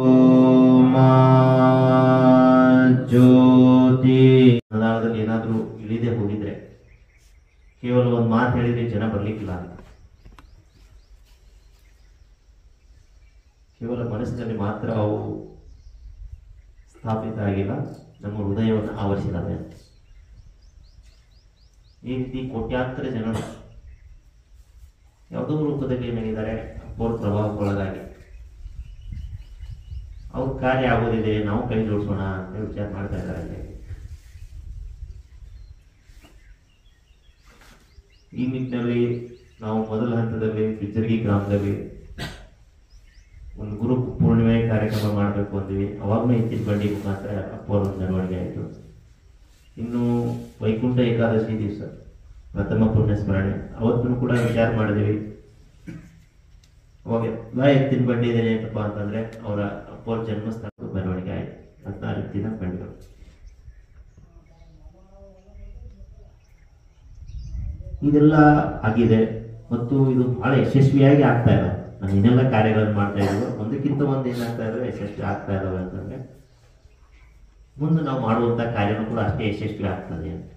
ಓಂ ಜ್ಯೋತಿ ಅದಾದಲ್ಲಿ ಏನಾದರೂ ಇಳಿದೇ ಹೋಗಿದ್ರೆ ಕೇವಲ ಒಂದು ಮಾತು ಹೇಳಿದ್ರೆ ಜನ ಬರ್ಲಿಕ್ಕಿಲ್ಲ. ಕೇವಲ ಮನಸ್ಸಿನಲ್ಲಿ ಮಾತ್ರ ಅವು ಸ್ಥಾಪಿತ ಆಗಿಲ್ಲ, ನಮ್ಮ ಹೃದಯವನ್ನು ಆವರಿಸಿದ್ದಾವೆ. ಈ ರೀತಿ ಕೋಟ್ಯಾಂತರ ಜನರು ಯಾವುದೋ ರೂಪದಲ್ಲಿ ಏನಾಗಿದ್ದಾರೆ ಅಪ್ಪೋರ ಪ್ರಭಾವಕ್ಕೊಳಗಾಗಿ ಅವ್ರ ಕಾರ್ಯ ಆಗೋದಿದೆ, ನಾವು ಕೈ ಜೋಡಿಸೋಣ ಅಂತ ವಿಚಾರ ಮಾಡ್ತಾ ಇದ್ದಾರೆ. ಈ ನಿಟ್ಟಿನಲ್ಲಿ ನಾವು ಮೊದಲ ಹಂತದಲ್ಲಿ ಬಿಜ್ಜರ್ಗಿ ಗ್ರಾಮದಲ್ಲಿ ಒಂದು ಗುರು ಪೂರ್ಣಿಮೆ ಕಾರ್ಯಕ್ರಮ ಮಾಡಬೇಕು ಅಂದ್ವಿ. ಅವಾಗಲೂ ಎತ್ತಿನ ಬಂಡಿ ಮುಖಾಂತರ ಅಪ್ಪೋರ ಒಂದು ಮೆರವಣಿಗೆ ಆಯಿತು. ಇನ್ನು ವೈಕುಂಠ ಏಕಾದಶಿ ದಿವಸ ಪ್ರಥಮ ಪುಣ್ಯ ಸ್ಮರಣೆ ಅವತ್ತೂ ಕೂಡ ವಿಚಾರ ಮಾಡಿದ್ವಿ. ಅವಾಗ ಎಲ್ಲ ಎತ್ತಿನ ಬಂಡಿ ಇದೆ ಏನಪ್ಪ ಅಂತಂದ್ರೆ ಅವರ ಅಪ್ಪೋರ ಜನ್ಮಸ್ಥಾನದ ಮೆರವಣಿಗೆ ಆಯಿತು. 14 ದಿನ ಬಂಡಿಗಳು. ಇದೆಲ್ಲ ಆಗಿದೆ ಮತ್ತು ಇದು ಬಹಳ ಯಶಸ್ವಿಯಾಗಿ ಆಗ್ತಾ ಇದೆ. ನಾನು ಏನೆಲ್ಲ ಕಾರ್ಯಗಳನ್ನು ಮಾಡ್ತಾ ಇದ್ದೀವಿ ಒಂದಕ್ಕಿಂತ ಒಂದು ಏನಾಗ್ತಾ ಇದಾವೆ ಯಶಸ್ವಿ ಆಗ್ತಾ ಇದಾವೆ ಅಂತಂದ್ರೆ ಮುಂದೆ ನಾವು ಮಾಡುವಂತ ಕಾರ್ಯನೂ ಕೂಡ ಅಷ್ಟೇ ಯಶಸ್ವಿ ಆಗ್ತದೆ ಅಂತ.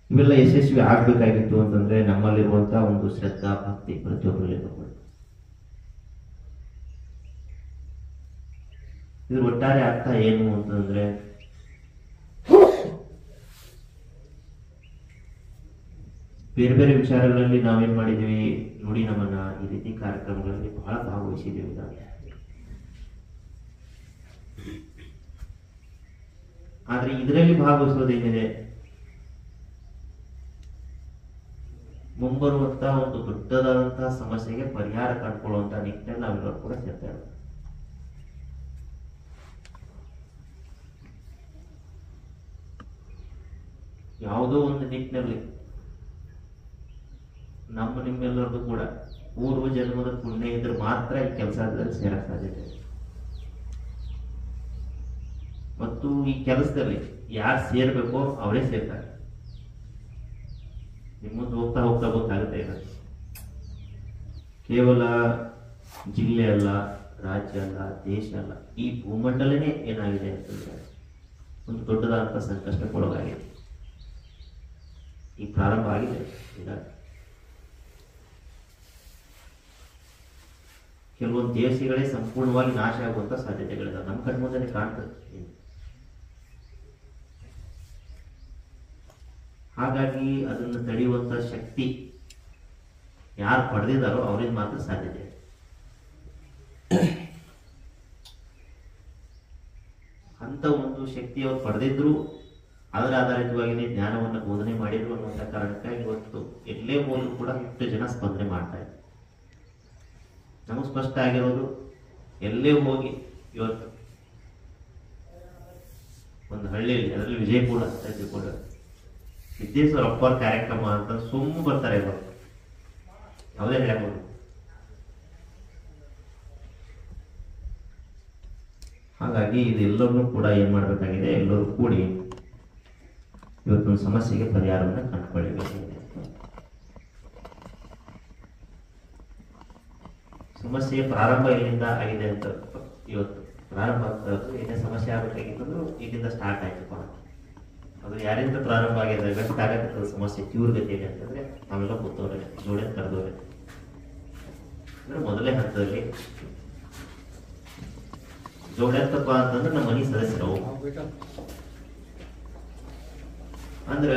ಇವೆಲ್ಲ ಯಶಸ್ವಿ ಆಗ್ಬೇಕಾಗಿತ್ತು ಅಂತಂದ್ರೆ ನಮ್ಮಲ್ಲಿರುವಂತಹ ಒಂದು ಶ್ರದ್ಧಾ ಭಕ್ತಿ ಪ್ರತಿಯೊಬ್ಬರಲ್ಲಿ ತಗೊಳ್ಳಿ. ಇದ್ರ ಒಟ್ಟಾರೆ ಅರ್ಥ ಏನು ಅಂತಂದ್ರೆ ಬೇರೆ ಬೇರೆ ವಿಚಾರಗಳಲ್ಲಿ ನಾವೇನ್ ಮಾಡಿದೀವಿ ನೋಡಿ, ನಮ್ಮನ್ನ ಈ ರೀತಿ ಕಾರ್ಯಕ್ರಮಗಳಲ್ಲಿ ಬಹಳ ಭಾಗವಹಿಸಿದ್ದೀವಿ. ಆದ್ರೆ ಇದರಲ್ಲಿ ಭಾಗವಹಿಸೋದೇನಿದೆ, ಮುಂಬರುವಂತಹ ಒಂದು ದೊಡ್ಡದಾದಂತಹ ಸಮಸ್ಯೆಗೆ ಪರಿಹಾರ ಕಂಡುಕೊಳ್ಳುವಂತ ನಿಟ್ಟಿನಲ್ಲಿ ನಾವೆಲ್ಲರೂ ಕೂಡ ಸೇರ್ತಾ ಇರೋದು. ಯಾವುದೋ ಒಂದು ನಿಟ್ಟಿನಲ್ಲಿ ನಿಮ್ಮೆಲ್ಲರದು ಕೂಡ ಪೂರ್ವ ಜನ್ಮದ ಪುಣ್ಯ ಇದ್ರೆ ಮಾತ್ರ ಈ ಕೆಲಸದಲ್ಲಿ ಸೇರಕ್ ಸಾಧ್ಯತೆ. ಮತ್ತು ಈ ಕೆಲಸದಲ್ಲಿ ಯಾರು ಸೇರ್ಬೇಕೋ ಅವರೇ ಸೇರ್ತಾರೆ. ನಿಮ್ಮದು ಹೋಗ್ತಾ ಹೋಗ್ತಾ ಗೊತ್ತಾಗುತ್ತೆ. ಇಲ್ಲ ಕೇವಲ ಜಿಲ್ಲೆ ಅಲ್ಲ, ರಾಜ್ಯ ಅಲ್ಲ, ದೇಶ ಅಲ್ಲ, ಈ ಭೂಮಂಡಲನೇ ಏನಾಗಿದೆ ಅಂತಂದ್ರೆ ಒಂದು ದೊಡ್ಡದಾದಂಥ ಸಂಕಷ್ಟಕ್ಕೊಳಗಾಗಿದೆ. ಈ ಪ್ರಾರಂಭ ಆಗಿದೆ. ಈಗ ಕೆಲವೊಂದು ದೇಶಗಳೇ ಸಂಪೂರ್ಣವಾಗಿ ನಾಶ ಆಗುವಂತ ಸಾಧ್ಯತೆಗಳಿದೆ. ನಮ್ಮ ಕಣ್ಮುಂದೆ ಕಾಣ್ತದೆ. ಹಾಗಾಗಿ ಅದನ್ನು ತಡೆಯುವಂತ ಶಕ್ತಿ ಯಾರು ಪಡೆದಿದ್ದಾರೋ ಅವರಿಂದ ಮಾತ್ರ ಸಾಧ್ಯತೆ. ಅಂತ ಒಂದು ಶಕ್ತಿ ಅವ್ರು ಪಡೆದಿದ್ರು ಅದರ ಆಧಾರಿತವಾಗಿ ಜ್ಞಾನವನ್ನು ಬೋಧನೆ ಮಾಡಿದ್ರು ಅನ್ನುವಂಥ ಕಾರಣಕ್ಕಾಗಿ ಇವತ್ತು ಎಲ್ಲೇ ಹೋದ್ರು ಕೂಡ ಎಷ್ಟು ಜನ ಸ್ಪಂದನೆ ಮಾಡ್ತಾ ಇದ್ದಾರೆ. ನಮಗೆ ಸ್ಪಷ್ಟ ಆಗಿರೋದು, ಎಲ್ಲೇ ಹೋಗಿ ಇವತ್ತು ಒಂದು ಹಳ್ಳಿಯಲ್ಲಿ, ಅದರಲ್ಲಿ ವಿಜಯಪುರ ಅಂತ ತಿಳ್ಕೊಂಡು ಸಿದ್ದೇಶ್ವರ ಅಪ್ಪರ ಕಾರ್ಯಕ್ರಮ ಅಂತ ಸುಮ್ಮ ಬರ್ತಾರೆ. ಇವರು ಯಾವುದೇ ಹೇಳ್ಬೋದು. ಹಾಗಾಗಿ ಇದೆಲ್ಲವನ್ನೂ ಕೂಡ ಏನ್ ಮಾಡಬೇಕಾಗಿದೆ, ಎಲ್ಲರೂ ಕೂಡಿ ಇವತ್ತೊಂದು ಸಮಸ್ಯೆಗೆ ಪರಿಹಾರವನ್ನು ಕಂಡುಕೊಳ್ಳಬೇಕಾಗಿದೆ. ಸಮಸ್ಯೆ ಪ್ರಾರಂಭ ಎಲ್ಲಿಂದ ಆಗಿದೆ ಅಂತ ಇವತ್ತು ಪ್ರಾರಂಭ ಆಗ್ತಾ ಇರೋದು. ಏನೇ ಸಮಸ್ಯೆ ಆಗಬೇಕಾಗಿತ್ತು ಇಲ್ಲಿಂದ ಸ್ಟಾರ್ಟ್ ಆಯ್ತಪ್ಪ. ಅದು ಯಾರಿಂದ ಪ್ರಾರಂಭ ಆಗಿದೆ, ಗಟ್ಟ ಆಗತ್ತದ ಸಮಸ್ಯೆ ತೀವ್ರಗತಿಯಲ್ಲಿ ಅಂತಂದ್ರೆ ನಾವೆಲ್ಲ ಕೂತವ್ರೆ, ಜೋಡೆ ಕರೆದವ್ರೆ. ಅಂದ್ರೆ ಮೊದಲೇ ಹಂತದಲ್ಲಿ ಜೋಡೆತ್ತಪ್ಪ ಅಂತಂದ್ರೆ ನಮ್ಮ ಮನೆ ಸದಸ್ಯರು ಅಂದ್ರ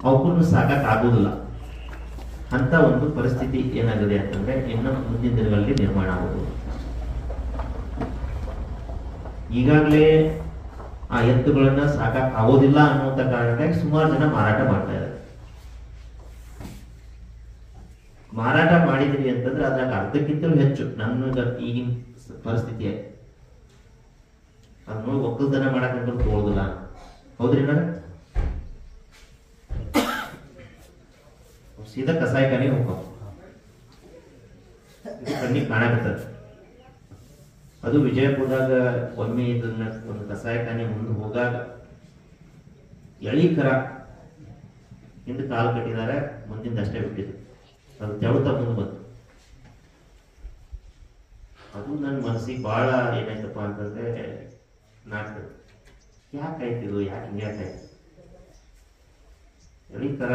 ಅವಕ್ಕೂ ಸಾಕಕ್ ಆಗೋದಿಲ್ಲ ಅಂತ ಒಂದು ಪರಿಸ್ಥಿತಿ ಏನಾಗಿದೆ ಅಂತಂದ್ರೆ ಇನ್ನು ಮುಂದಿನ ದಿನಗಳಲ್ಲಿ ನಿರ್ಮಾಣ ಆಗೋದು. ಈಗಾಗಲೇ ಆ ಎತ್ತುಗಳನ್ನ ಸಾಕಕ್ ಆಗೋದಿಲ್ಲ ಅನ್ನುವಂತ ಕಾರಣಕ್ಕಾಗಿ ಸುಮಾರು ಜನ ಮಾರಾಟ ಮಾಡ್ತಾ ಇದ್ದಾರೆ. ಮಾರಾಟ ಮಾಡಿದೀವಿ ಅಂತಂದ್ರೆ ಅದ್ರಾಗ ಅರ್ಧಕ್ಕಿಂತಲೂ ಹೆಚ್ಚು ನನ್ನ ಈಗಿನ ಪರಿಸ್ಥಿತಿ ಅದ್ ನೋಡಿ ಒಕ್ಕಲ್ತನ ಮಾಡಕ್ ತಗೊಳ್ಳೋದಿಲ್ಲ. ಹೌದ್ರಿ? ಸೀದಾ ಕಸಾಯಿಖಾನೆ ಹೋಗ್ತಾವ, ಕಣ್ಣಿಗೆ ಕಾಣಕತ್ತದ. ಅದು ವಿಜಯಪುರದಾಗ ಒಮ್ಮೆ ಇದನ್ನ ಒಂದು ಕಸಾಯಿಖಾನೆ ಮುಂದೆ ಹೋಗಾಗ ಎಳಿ ಕರ ಹಿಂದೆ ಕಾಲು ಕಟ್ಟಿದ್ದಾರೆ, ಮುಂದಿಂದ ಅಷ್ಟೇ ಬಿಟ್ಟಿದ್ರು. ಅದು ತೆವಳ್ತಾ ಮುಂದೆ ಬಂತು. ಅದು ನನ್ನ ಮನಸ್ಸಿಗೆ ಭಾಳ ಏನಾಯ್ತಪ್ಪ ಅಂತಂದ್ರೆ ನಾಡ್ತದೆ. ಯಾಕಾಯ್ತಿದು, ಯಾಕೆ ಹಿಂಗೆ ಯಾಕಾಯ್ತು? ಎಲ್ಲಿ ಥರ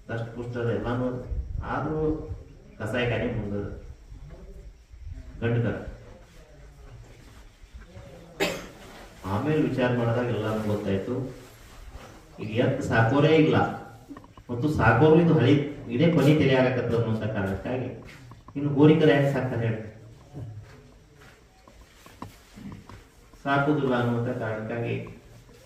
ದಷ್ಟು ಪುಷ್ಟದ ಎಲ್ಲಾನು ಆದರೂ ಕಸಾಯ ಕಾಯಿ ಮುಂದೆ ಗಂಡು ಕರ. ಆಮೇಲೆ ವಿಚಾರ ಮಾಡಿದಾಗ ಎಲ್ಲಾನು ಗೊತ್ತಾಯ್ತು, ಈಗ ಎತ್ತು ಸಾಕೋರೇ ಇಲ್ಲ ಮತ್ತು ಸಾಕೋರು ಇದು ಹಳಿ ಇದೇ ಕೊನೆ ತಲೆ ಆಗಕತ್ತದ ಅನ್ನೋ ಕಾರಣಕ್ಕಾಗಿ ಇನ್ನು ಹೋರಿಕರ ಯಾಕೆ ಸಾಕ್ತಾರೆ ಹೇಳಿ? ಸಾಕುದಿಲ್ಲ ಅನ್ನುವಂಥ ಕಾರಣಕ್ಕಾಗಿ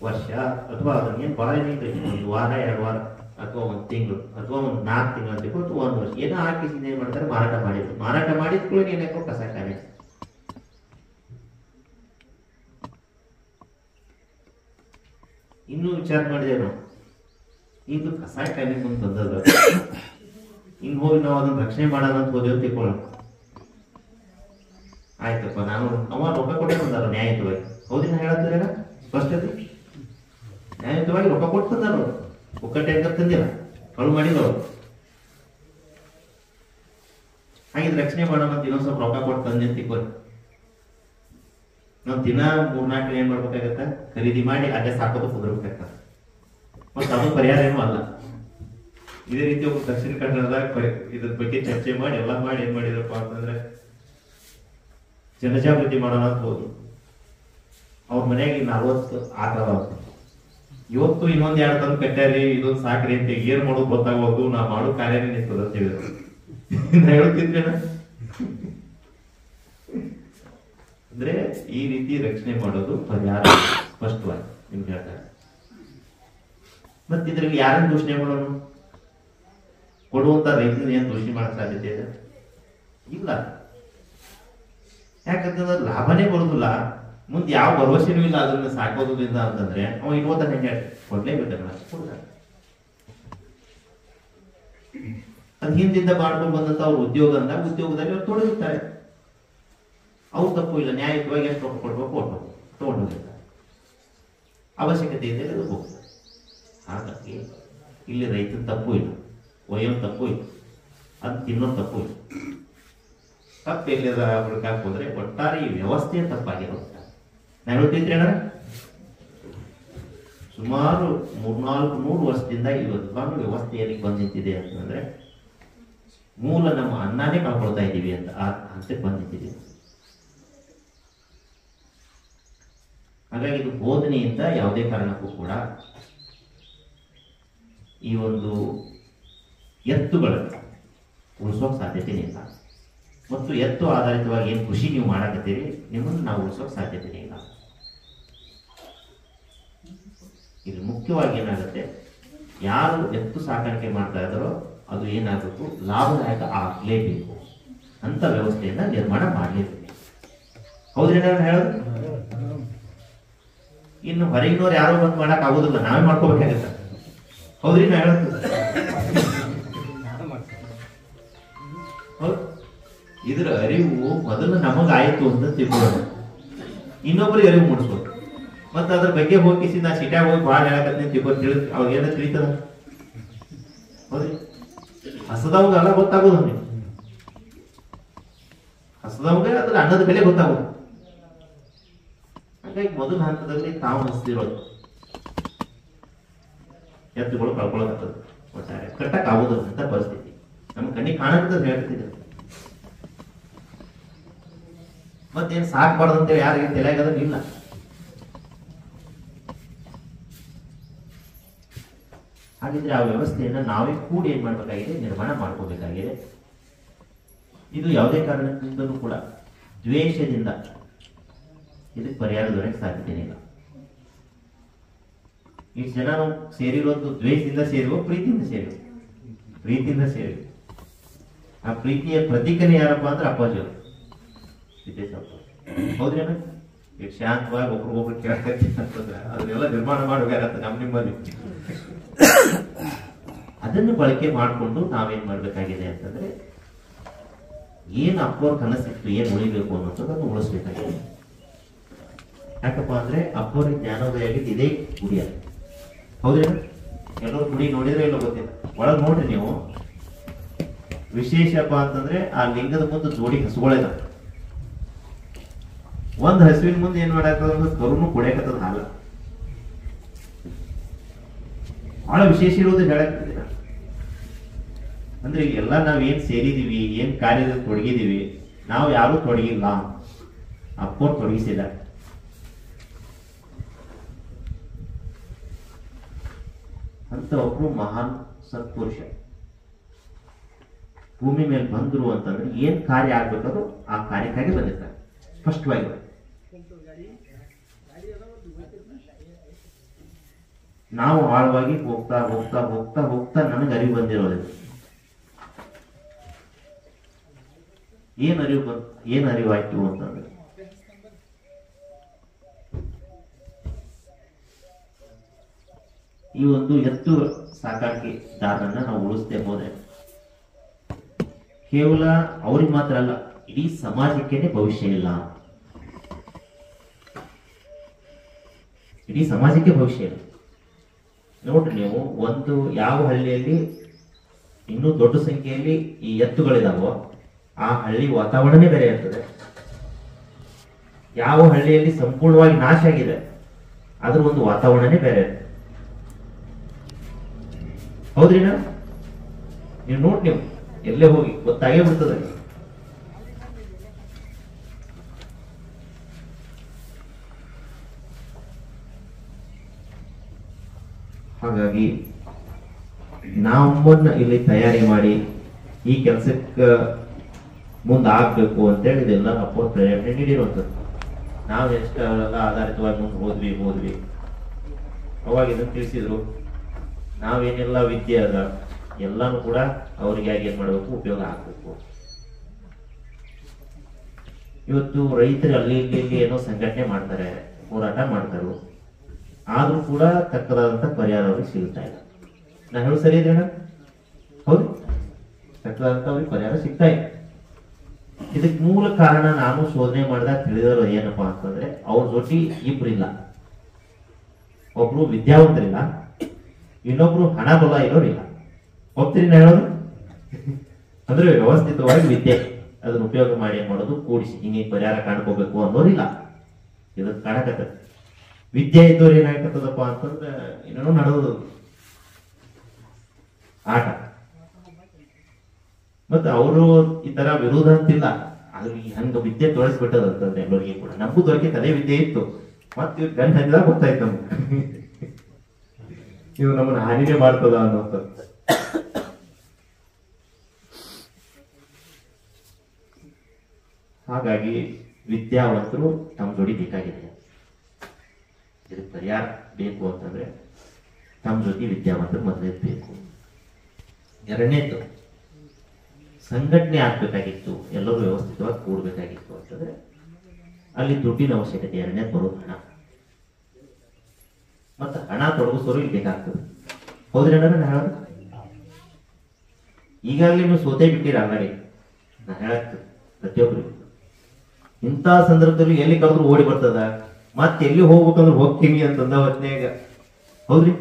ವರ್ಷ ಅಥವಾ ಅದನ್ನೇನು ಭಾಳ ಏನೈತೆ, ಒಂದು ವಾರ 2 ವಾರ ಅಥವಾ 1 ತಿಂಗಳು ಅಥವಾ ಒಂದು 4 ತಿಂಗಳು ಅಂತ ಅಥವಾ 1 ವರ್ಷ ಏನೋ ಹಾಕಿಸಿದ ಏನ್ ಮಾಡ್ತಾರೆ, ಮಾರಾಟ ಮಾಡಿದ್ರು. ಮಾರಾಟ ಮಾಡಿದ ಕೂಡ ಏನಾಕೋ ಕಸ ಕಾಣೆ. ಇನ್ನೂ ವಿಚಾರ ಮಾಡಿದೆ ನಾವು, ಇದು ಕಸಾಯ ಕಾಯಿಲೆ ಮುಂದೆ ಬಂದದ, ಹಿಂಗ್ ಹೋಗಿ ನಾವು ಅದನ್ನ ರಕ್ಷಣೆ ಮಾಡೋಣ ಅಂತ ಹೋದೇವು ತಿಳ್ಕೊಳ್ಳೋಣ. ಆಯ್ತಪ್ಪ, ನಾನು ಅವ ರೊಕ್ಕ ಕೊಟ್ಟೆ ಬಂದಾರ ನ್ಯಾಯಯುತವಾಗಿ. ಹೌದಿನ ಹೇಳತ್ತೀರ ಸ್ಪಷ್ಟತೆ? ನ್ಯಾಯಯುತವಾಗಿ ರೊಕ್ಕ ಕೊಟ್ಟು ತಂದಾರ, ಒಕ್ಕಟ್ಟೆ ಅಂತ ತಂದಿಲ್ಲ, ಕಳು ಮಾಡಿದವರು. ಹಾಗಿದ್ ರಕ್ಷಣೆ ಮಾಡೋಣ ಅಂತ ಇನ್ನೊಂದ್ ಸ್ವಲ್ಪ ರೊಕ್ಕ ಕೊಟ್ಟು ತಂದೆ ಅಂತ ತಿಳ್ಕೊಳ್ಳಿ. ನಾವು ದಿನ 3-4 ಏನ್ ಮಾಡ್ಬೇಕಾಗತ್ತ, ಖರೀದಿ ಮಾಡಿ ಅಲ್ಲೇ ಸಾಕೋದು ಕುದುರ್ಬೇಕಾಗತ್ತ. ಮತ್ತು ಅದು ಪರಿಹಾರ ಏನೂ ಅಲ್ಲ. ಇದೇ ರೀತಿ ಒಬ್ಬ ದಕ್ಷಿಣ ಕನ್ನಡದಾಗ ಇದ್ರ ಬಗ್ಗೆ ಚರ್ಚೆ ಮಾಡಿ ಎಲ್ಲ ಮಾಡಿ ಏನ್ ಮಾಡಿದ್ರಪ್ಪ ಅಂತಂದ್ರೆ ಜನಜಾಗೃತಿ ಮಾಡೋಣ ಅಂತ ಹೋದ್ರು. ಅವ್ರ ಮನೆಯಾಗ 40 ಆಕಳ ಇವತ್ತು ಇನ್ನೊಂದ್ 2 ತಂದು ಕಟ್ಟಾರಿ, ಇದೊಂದು ಸಾಕ್ರಿ ಅಂತ ಏನ್ ಮಾಡೋದು ಗೊತ್ತಾಗೋದು, ನಾ ಮಾಡೋ ಕಾರ್ಯನೇ ನಿಂತದ ಅಂತ ಹೇಳಿದ್ರು. ಹೇಳುತ್ತಿದ್ರೇನ ಅಂದ್ರೆ ಈ ರೀತಿ ರಕ್ಷಣೆ ಮಾಡೋದು ಪರಿಹಾರ ಸ್ಪಷ್ಟವಾಗಿ ನಿಮ್ಗೆ ಹೇಳ್ತಾರೆ. ಮತ್ತೆ ಇದ್ರಲ್ಲಿ ಯಾರನ್ನ ದೂಷಣೆ ಮಾಡೋಣ? ಕೊಡುವಂತ ರೈತನ ಏನ್ ದೂಷಣೆ ಮಾಡಕ್ ಸಾಧ್ಯತೆ ಇದೆ? ಇಲ್ಲ. ಯಾಕಂತಂದ್ರೆ ಲಾಭನೇ ಬರುದಿಲ್ಲ, ಮುಂದೆ ಯಾವ ಭರವಸೆನೂ ಇಲ್ಲ ಅದನ್ನ ಸಾಕೋದ್ರಿಂದ ಅಂತಂದ್ರೆ ಅವ ಇನ್ನೊಂದ ಹೆಂಗೆ ಕೊಡ್ಲೇಬೇಕಲ್ಲ, ಕೊಡ್ತಾರೆ. ಅದ್ ಹಿಂದಿಂದ ಮಾಡ್ಕೊಂಡು ಬಂದಂತ ಅವ್ರ ಉದ್ಯೋಗ ಅಂದಾಗ ಉದ್ಯೋಗದಲ್ಲಿ ಅವ್ರು ತೊಡಗಿರ್ತಾರೆ. ಅವ್ರು ತಪ್ಪು ಇಲ್ಲ, ನ್ಯಾಯಯುತವಾಗಿ ಎಷ್ಟು ರೊಕ್ಕ ಕೊಡ್ಬೇಕು ಕೊಟ್ಟು ತಗೊಂಡು ಹೋಗಿರ್ತಾರೆ. ಅವಶ್ಯಕತೆ ಇದೆ ಅದು ಹೋಗ್ತಾರೆ. ಹಾಗಾಗಿ ಇಲ್ಲಿ ರೈತನ ತಪ್ಪು ಇಲ್ಲ, ಒಯ್ಯೋ ತಪ್ಪು ಇಲ್ಲ, ಅದು ತಿನ್ನೋ ತಪ್ಪು ಇಲ್ಲ. ತಪ್ಪು ಎಲ್ಲಿದ ಹುಡುಕಾಕ್ ಹೋದ್ರೆ ಒಟ್ಟಾರೆ ಈ ವ್ಯವಸ್ಥೆ ತಪ್ಪಾಗಿರುತ್ತೆ. ನಾನು ಹೇಳ್ತಿದ್ರೇನ ಸುಮಾರು 300-400 ವರ್ಷದಿಂದ ಇವತ್ತು ವ್ಯವಸ್ಥೆ ಎಲ್ಲಿಗೆ ಬಂದು ನಿಂತಿದೆ ಅಂತಂದ್ರೆ ಮೂಲ ನಮ್ಮ ಅನ್ನನೇ ಕಳ್ಕೊಳ್ತಾ ಇದ್ದೀವಿ ಅಂತ ಹಂತಕ್ಕೆ ಬಂದು ನಿಂತಿದ್ದೀವಿ. ಹಾಗಾಗಿ ಇದು ಬೋಧನೆಯಿಂದ ಯಾವುದೇ ಕಾರಣಕ್ಕೂ ಕೂಡ ಈ ಒಂದು ಎತ್ತುಗಳನ್ನು ಉಳಿಸೋಕೆ ಸಾಧ್ಯತೆ ಇಲ್ಲ. ಮತ್ತು ಎತ್ತು ಆಧಾರಿತವಾಗಿ ಏನು ಕೃಷಿ ನೀವು ಮಾಡಕತ್ತೀರಿ, ನಿಮ್ಮನ್ನು ನಾವು ಉಳಿಸೋಕೆ ಸಾಧ್ಯತೆ ಇಲ್ಲ. ಇದು ಮುಖ್ಯವಾಗಿ ಏನಾಗುತ್ತೆ, ಯಾರು ಎತ್ತು ಸಾಕಾಣಿಕೆ ಮಾಡ್ತಾ ಇದ್ದಾರೋ ಅದು ಏನಾಗಬೇಕು, ಲಾಭದಾಯಕ ಆಗಲೇಬೇಕು ಅಂತ ವ್ಯವಸ್ಥೆಯನ್ನ ನಿರ್ಮಾಣ ಮಾಡಲೇಬೇಕು. ಹೌದ್ರಿ ನಾನು ಹೇಳೋದು? ಇನ್ನು ಹೊರಗಿನವ್ರು ಯಾರೋ ಬಂದು ಮಾಡಕ್ ಆಗೋದಿಲ್ಲ, ನಾವೇ ಮಾಡ್ಕೋಬೇಕಾಗತ್ತ. ಹೌದ್ರಿ ನಾ ಹೇಳೋದು? ಇದ್ರ ಅರಿವು ಮೊದಲು ನಮಗಾಯ್ತು ಅಂತ ತಿಳ್ಕೊಳ್ಳೋಣ, ಇನ್ನೊಬ್ರಿಗೆ ಅರಿವು ಮೂಡಿಸ್ಬೋದು. ಮತ್ತೆ ಅದ್ರ ಬಗ್ಗೆ ಹೋಗಿಸಿ ನಾ ಸಿಟ್ಯಾಗ ಹೋಗಿ ಭಾಳ ಹೇಳಕತ್ತೀನಿ ತಿಳ್ಕೊಂಡು ಅವ್ರಿಗೆ ಏನೋ ತಿಳಿತದ? ಹೌದ್ರಿ? ಹಸದವಾಗ ಎಲ್ಲ ಗೊತ್ತಾಗೋದು, ನಮಗೆ ಹಸದವಾಗ ಅದ್ರ ಅನ್ನದ ಬೆಲೆ ಗೊತ್ತಾಗೋದು. ಹಾಗಾಗಿ ಮೊದಲ ಹಂತದಲ್ಲಿ ತಾವು ಹಸ್ತಿರೋದು, ಎತ್ತುಗಳು ಕಳ್ಕೊಳಕತ್ತದ, ಒಟ್ಟಾರೆ ಕಟ್ಟಕ್ ಆಗೋದಂತ ಪರಿಸ್ಥಿತಿ ನಮ್ಮ ಕಣ್ಣಿಗೆ ಕಾಣಕತ್ತದ ಹೇಳ್ತಿದ್ರು. ಮತ್ತೇನು ಸಾಕ್ಬಾರ್ದು ಅಂತೇಳಿ ಯಾರಿಗೆ ತಲೆಯಾಗದ ಇಲ್ಲ. ಹಾಗಿದ್ರೆ ಆ ವ್ಯವಸ್ಥೆಯನ್ನ ನಾವೇ ಕೂಡಿ ಏನ್ ಮಾಡ್ಬೇಕಾಗಿದೆ, ನಿರ್ಮಾಣ ಮಾಡ್ಕೋಬೇಕಾಗಿದೆ. ಇದು ಯಾವುದೇ ಕಾರಣದಿಂದಲೂ ಕೂಡ ದ್ವೇಷದಿಂದ ಇದಕ್ಕೆ ಪರಿಹಾರ ದೊರಕ ಸಾಧ್ಯತೆ ಇಲ್ಲ. ಇಷ್ಟು ಜನ ನಾವು ಸೇರಿರೋದು ದ್ವೇಷದಿಂದ ಸೇರಿವ, ಪ್ರೀತಿಯಿಂದ ಸೇರಿವ, ಪ್ರೀತಿಯಿಂದ ಸೇರಿವ. ಆ ಪ್ರೀತಿಯ ಪ್ರತೀಕನೇ ಯಾರಪ್ಪ ಅಂದ್ರೆ ಅಪ್ಪಾಜಿಯವರು, ಸಿದ್ದೇಶಪ್ಪ. ಹೌದ್ರೇನ? ಈಗ ಶಾಂತವಾಗಿ ಒಬ್ರಿಗೊಬ್ರು ಕೇಳಕತ್ತೀನಿ ಅಂತಂದ್ರೆ ಅದನ್ನೆಲ್ಲ ನಿರ್ಮಾಣ ಮಾಡಬೇಕಾಗತ್ತೆ ನಿಮ್ಮಲ್ಲಿ. ಅದನ್ನು ಬಳಕೆ ಮಾಡಿಕೊಂಡು ನಾವೇನ್ ಮಾಡ್ಬೇಕಾಗಿದೆ ಅಂತಂದ್ರೆ, ಏನ್ ಅಪ್ಪವ್ರ ಕನಸಿತ್ತು, ಏನ್ ಉಳಿಬೇಕು ಅನ್ನೋದನ್ನು ಉಳಿಸ್ಬೇಕಾಗಿದೆ. ಯಾಕಪ್ಪ ಅಂದ್ರೆ ಅಪ್ಪವ್ರಿಗೆ ಜ್ಞಾನೋದಯ ಆಗಿದ್ದು ಇದೇ ಗುಡಿಯ. ಹೌದ್ರೇನ? ಎಲ್ಲರೂ ಗುಡಿ ನೋಡಿದ್ರೆ ಇಲ್ಲ ಗೊತ್ತಿಲ್ಲ, ಒಳಗೆ ನೋಡ್ರಿ ನೀವು. ವಿಶೇಷಪ್ಪ ಅಂತಂದ್ರೆ ಆ ಲಿಂಗದ ಮುಂದೆ ಜೋಡಿ ಹಸುಗಳೇದ. ಒಂದ್ ಹಸುವಿನ ಮುಂದೆ ಏನ್ ಮಾಡಾಕದ ಕರುನು ಕುಡಿಯಕತ್ತದ ಹಾಲ. ಬಹಳ ವಿಶೇಷ ಇರೋದು ಹೇಳಕ್ತಿದ್ದೀರ. ಅಂದ್ರೆ ಎಲ್ಲ ನಾವ್ ಏನ್ ಸೇರಿದೀವಿ, ಏನ್ ಕಾರ್ಯದಲ್ಲಿ ತೊಡಗಿದೀವಿ, ನಾವು ಯಾರು ತೊಡಗಿಲ್ಲ, ಅಪ್ಪೋರ್ ತೊಡಗಿಸಿಲ್ಲ. ಅಂತ ಒಬ್ರು ಮಹಾನ್ ಸತ್ಪುರುಷ ಭೂಮಿ ಮೇಲೆ ಬಂದ್ರು ಅಂತಂದ್ರೆ ಏನ್ ಕಾರ್ಯ ಆಗ್ಬೇಕದು ಆ ಕಾರ್ಯಕ್ಕಾಗಿ ಬಂದಿರ್ತಾರೆ ಸ್ಪಷ್ಟವಾಗಿ. ನಾವು ಆಳವಾಗಿ ಹೋಗ್ತಾ ಹೋಗ್ತಾ ಹೋಗ್ತಾ ಹೋಗ್ತಾ ನನಗೆ ಅರಿವು ಬಂದಿರೋದಿಲ್ಲ. ಏನ್ ಅರಿವಾಯ್ತು ಅಂತಂದ್ರೆ ಈ ಒಂದು ಎತ್ತು ಸಾಕಾಣಿಕೆದಾರರನ್ನ ನಾವು ಉಳಿಸದೆ ಹೋದ್ರೆ ಕೇವಲ ಅವ್ರಿಗೆ ಮಾತ್ರ ಅಲ್ಲ, ಇಡೀ ಸಮಾಜಕ್ಕೇನೆ ಭವಿಷ್ಯ ಇಲ್ಲ. ಇಡೀ ಸಮಾಜಕ್ಕೆ ಭವಿಷ್ಯ ಇಲ್ಲ. ನೋಡ್ರಿ ನೀವು, ಒಂದು ಯಾವ ಹಳ್ಳಿಯಲ್ಲಿ ಇನ್ನೂ ದೊಡ್ಡ ಸಂಖ್ಯೆಯಲ್ಲಿ ಈ ಎತ್ತುಗಳಿದಾವೋ ಆ ಹಳ್ಳಿ ವಾತಾವರಣನೇ ಬೇರೆ ಇರ್ತದೆ. ಯಾವ ಹಳ್ಳಿಯಲ್ಲಿ ಸಂಪೂರ್ಣವಾಗಿ ನಾಶ ಆಗಿದೆ ಅದ್ರ ಒಂದು ವಾತಾವರಣನೇ ಬೇರೆ ಇರ್ತದೆ. ಹೌದ್ರಿ? ನೀವು ನೋಡಿ, ನೀವು ಎಲ್ಲೇ ಹೋಗಿ ಗೊತ್ತಾಗೇ ಬಿಡ್ತದೆ. ಹಾಗಾಗಿ ನಮ್ಮನ್ನ ಇಲ್ಲಿ ತಯಾರಿ ಮಾಡಿ ಈ ಕೆಲಸಕ್ಕೆ ಮುಂದಾಗಬೇಕು ಅಂತೇಳಿ ಇದೆಲ್ಲ ಅಪ್ಪೋ ಪ್ರೇರಣೆ ನೀಡಿರುವಂಥದ್ದು. ನಾವು ಎಷ್ಟೆಲ್ಲ ಆಧಾರಿತವಾಗಿ ಮುಂದೆ ಹೋದ್ವಿ. ಅವಾಗ ಇದನ್ನು ತಿಳಿಸಿದ್ರು, ನಾವೇನೆಲ್ಲ ವಿದ್ಯೆ ಅದ ಎಲ್ಲಾನು ಕೂಡ ಅವರಿಗೆ ಏನ್ ಮಾಡಬೇಕು, ಉಪಯೋಗ ಆಗ್ಬೇಕು. ಇವತ್ತು ರೈತರು ಅಲ್ಲಿ ಇಲ್ಲಿ ಏನೋ ಸಂಘಟನೆ ಮಾಡ್ತಾರೆ, ಹೋರಾಟ ಮಾಡ್ತಾರೆ, ಆದ್ರೂ ಕೂಡ ತಕ್ಕದಾದಂತ ಪರಿಹಾರ ಅವ್ರಿಗೆ ಸಿಗ್ತಾ ಇಲ್ಲ. ನಾ ಹೇಳು ಸರಿ ಇದೆ? ಹೌದು, ತಕ್ಕದಾದಂತ ಅವ್ರಿಗೆ ಪರಿಹಾರ ಸಿಗ್ತಾ ಇಲ್ಲ. ಇದಕ್ ಮೂಲ ಕಾರಣ ನಾನು ಶೋಧನೆ ಮಾಡಿದಾಗ ತಿಳಿದವರು ಏನಪ್ಪಾ ಅಂತಂದ್ರೆ, ಅವ್ರ ಜೊತೆ ಇಬ್ರಿಲ್ಲ. ಒಬ್ರು ವಿದ್ಯಾವಂತರಿಲ್ಲ, ಇನ್ನೊಬ್ರು ಹಣ ಬಲ ಇರೋರಿಲ್ಲ. ಹೋಗ್ತೀರಿ ನಾ ಹೇಳೋದು? ಅಂದ್ರೆ ವ್ಯವಸ್ಥಿತವಾಗಿ ವಿದ್ಯೆ ಅದನ್ನ ಉಪಯೋಗ ಮಾಡಿ ಏನ್ ಮಾಡೋದು, ಕೂಡಿಸಿ ಹಿಂಗೆ ಪರಿಹಾರ ಕಾಣ್ಕೋಬೇಕು ಅನ್ನೋರಿಲ್ಲ. ಇದಕ್ಕೆ ಕಾಣಕತ್ತ ವಿದ್ಯೆ ಇದ್ದವ್ರು ಏನಾಗತ್ತದಪ್ಪ ಅಂತಂದ್ರೆ ಏನೇನೋ ನಡೆದು ಆಟ. ಮತ್ತೆ ಅವರು ಈ ತರ ವಿರೋಧ ಅಂತಿಲ್ಲ, ಅದು ಹಂಗ ವಿದ್ಯೆ ತೋರಿಸ್ಬಿಟ್ಟದಂತಂದ್ರೆ ಎಲ್ಲರಿಗೆ ಕೂಡ. ನಮಗೂ ದೊರಕಿತ್ತು ಅದೇ ವಿದ್ಯೆ ಇತ್ತು, ಮತ್ತೆ ಇವ್ ಗಂಡ ಹಂಗಿದಾಗ ಗೊತ್ತಾಯ್ತು ನಮ್ಗೆ ಇವು ನಮ್ಮನ್ನ ಹಾನಿನೇ ಮಾಡ್ತದ ಅನ್ನೋದು. ಹಾಗಾಗಿ ವಿದ್ಯಾವಂತರು ತಮ್ಮ ಜೋಡಿ ಬೇಕಾಗಿದೆ. ಇದಕ್ಕೆ ಪರಿಹಾರ ಬೇಕು ಅಂತಂದ್ರೆ ತಮ್ಮ ಜೊತೆ ವಿದ್ಯಾವಂತರು ಮೊದಲೇ ಬೇಕು. ಎರಡನೇದು ಸಂಘಟನೆ ಆಗ್ಬೇಕಾಗಿತ್ತು, ಎಲ್ಲರೂ ವ್ಯವಸ್ಥಿತವಾಗಿ ಕೂಡ್ಬೇಕಾಗಿತ್ತು ಅಂತಂದ್ರೆ ಅಲ್ಲಿ ದುಡ್ಡಿನ ಅವಶ್ಯಕತೆ. ಎರಡನೇದು ಬರೋದು ಹಣ. ಮತ್ತೆ ಹಣ ತೊಡಗಿಸೋರು ಇಲ್ಲಿ ಬೇಕಾಗ್ತದೆ. ಹೌದ್ರಿ ಅಣ್ಣ? ನಾ ಹೇಳೋದು ಈಗಾಗಲೇ ನೀವು ಸೋತೆ ಬಿಟ್ಟಿರ ಆಲ್ರೆಡಿ. ನಾ ಹೇಳಾಗ್ತದೆ ಪ್ರತಿಯೊಬ್ರು ಇಂಥ ಸಂದರ್ಭದಲ್ಲಿ ಎಲ್ಲಿ ಕರೆದ್ರು ಓಡಿ ಬರ್ತದ, ಮತ್ತೆ ಎಲ್ಲಿ ಹೋಗ್ಬೇಕಂದ್ರೆ ಹೋಗ್ತೀನಿ ಅಂತಂದ ಹೊತ್ನ್ಯಾಗ. ಹೌದ್ರಿ?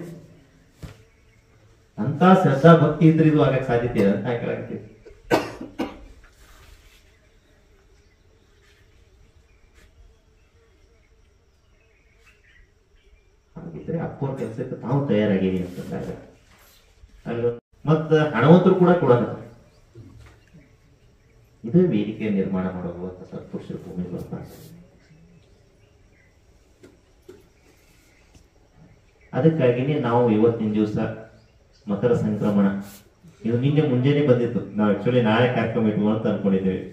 ಅಂತ ಶ್ರದ್ಧಾ ಭಕ್ತಿ ಇದ್ರೆ ಇದು ಆಗಕ್ ಸಾಧ್ಯತೆ ಅಂತ ಹೇಳಾಗ್ತೀವಿ. ಹಾಗಿದ್ರೆ ಅಪ್ಪೋರ್ ಕೆಲಸಕ್ಕೆ ತಾವು ತಯಾರಾಗಿವಿ ಅಂತಂದಾಗ ಅಲ್ಲಿ ಮತ್ತ ಹಣವಂತರು ಕೂಡ ಕೊಡೋಣ. ಇದು ವೇದಿಕೆ ನಿರ್ಮಾಣ ಮಾಡೋದು ಅಂತ ಸತ್ಪುರುಷರ ಭೂಮಿ ಬರ್ತಾರೆ. ಅದಕ್ಕಾಗಿನೇ ನಾವು ಇವತ್ತಿನ ದಿವಸ ಮಕರ ಸಂಕ್ರಮಣ, ಇದು ನಿನ್ನೆ ಮುಂಜಾನೆ ಬಂದಿತ್ತು. ನಾವು ಆಕ್ಚುಲಿ ನಾಳೆ ಕಾರ್ಯಕ್ರಮ ಇಟ್ಕೊಂಡು ಅಂತ ಅನ್ಕೊಂಡಿದ್ದೇವೆ.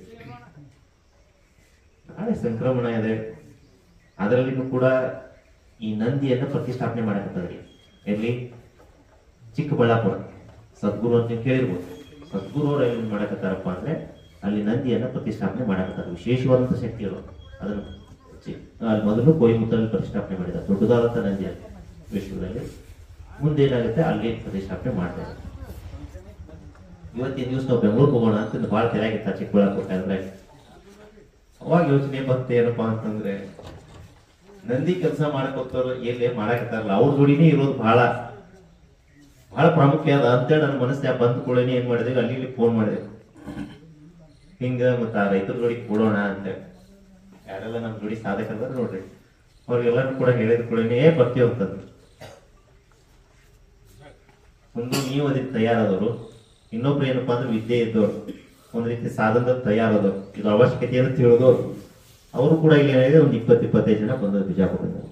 ನಾಳೆ ಸಂಕ್ರಮಣ ಇದೆ. ಅದರಲ್ಲಿನೂ ಕೂಡ ಈ ನಂದಿಯನ್ನು ಪ್ರತಿಷ್ಠಾಪನೆ ಮಾಡಕತ್ತದ್ರಿ. ಎಲ್ಲಿ? ಚಿಕ್ಕಬಳ್ಳಾಪುರ ಸದ್ಗುರು ಅಂತ ನೀವು ಕೇಳಿರ್ಬೋದು. ಸದ್ಗುರು ಅವ್ರು ಎಲ್ಲಿ ಮಾಡಕತ್ತಾರಪ್ಪ ಅಂದ್ರೆ ಅಲ್ಲಿ ನಂದಿಯನ್ನ ಪ್ರತಿಷ್ಠಾಪನೆ ಮಾಡಕತ್ತಾರೆ. ವಿಶೇಷವಾದಂತ ಶಕ್ತಿಗಳು. ಅದನ್ನು ಅಲ್ಲಿ ಮೊದಲು ಕೊಯಮತ್ತೂರಲ್ಲಿ ಪ್ರತಿಷ್ಠಾಪನೆ ಮಾಡಿದ ದೊಡ್ಡದಾದಂತ ನಂದಿ ಅಂತ ವಿಶ್ವದಲ್ಲಿ. ಮುಂದೇನಾಗುತ್ತೆ ಅಲ್ಲಿ ಪ್ರತಿಷ್ಠಾಪನೆ ಮಾಡ್ತಾರೆ. ಇವತ್ತಿನ ದಿವಸ ನಾವು ಬೆಂಗಳೂರಿಗೆ ಹೋಗೋಣ ಅಂತ ಬಹಳ ತೆರೆಯಾಗಿತ್ತ ಚಿಕ್ಕಬಳ್ಳಾಪುರ ಅಂದ್ರೆ. ಅವಾಗ ಯೋಚನೆ ಬಂತ ಏನಪ್ಪಾ ಅಂತಂದ್ರೆ, ನಂದಿ ಕೆಲಸ ಮಾಡಕೊತ್ತವ್ರು ಎಲ್ಲೇ ಮಾಡಕತ್ತಾರಲ್ಲ ಅವ್ರ ಜೋಡಿನೇ ಇರೋದು ಬಹಳ ಬಹಳ ಪ್ರಾಮುಖ್ಯ ಅದ ಅಂತೇಳಿ ನನ್ನ ಮನಸ್ಸಿನ ಬಂದ ಕೂಡ ಏನ್ ಮಾಡಿದೆ, ಅಲ್ಲಿ ಇಲ್ಲಿ ಫೋನ್ ಮಾಡಿದೆ, ಹಿಂಗ ಮತ್ತ ಆ ರೈತರ ಜೋಡಿ ಕೊಡೋಣ ಅಂತೇಳಿ. ಯಾರೆಲ್ಲ ನಮ್ ಜೋಡಿ ಸಾಧಕರ ನೋಡ್ರಿ, ಅವ್ರಿಗೆಲ್ಲರೂ ಕೂಡ ಹೇಳಿದ ಕೂಡ ಬರ್ತೀವಿ ಅಂತಂದ್ರು. ಒಂದು ನೀವು ಅದಕ್ಕೆ ತಯಾರಾದವರು, ಇನ್ನೊಬ್ರು ಏನಪ್ಪಾ ಅಂದ್ರೆ ವಿದ್ಯೆ ಇದ್ದವ್ರು, ಒಂದ್ ರೀತಿ ಸಾಧನದ ತಯಾರಾದವ್ರು, ಇದು ಅವಶ್ಯಕತೆಯನ್ನು ತಿಳಿದವ್ರು, ಅವರು ಕೂಡ ಇಲ್ಲಿ ಏನಿದೆ ಒಂದು 20-25 ಜನ ಬಂದವರು ಬಿಜಾಪುರದಿಂದ.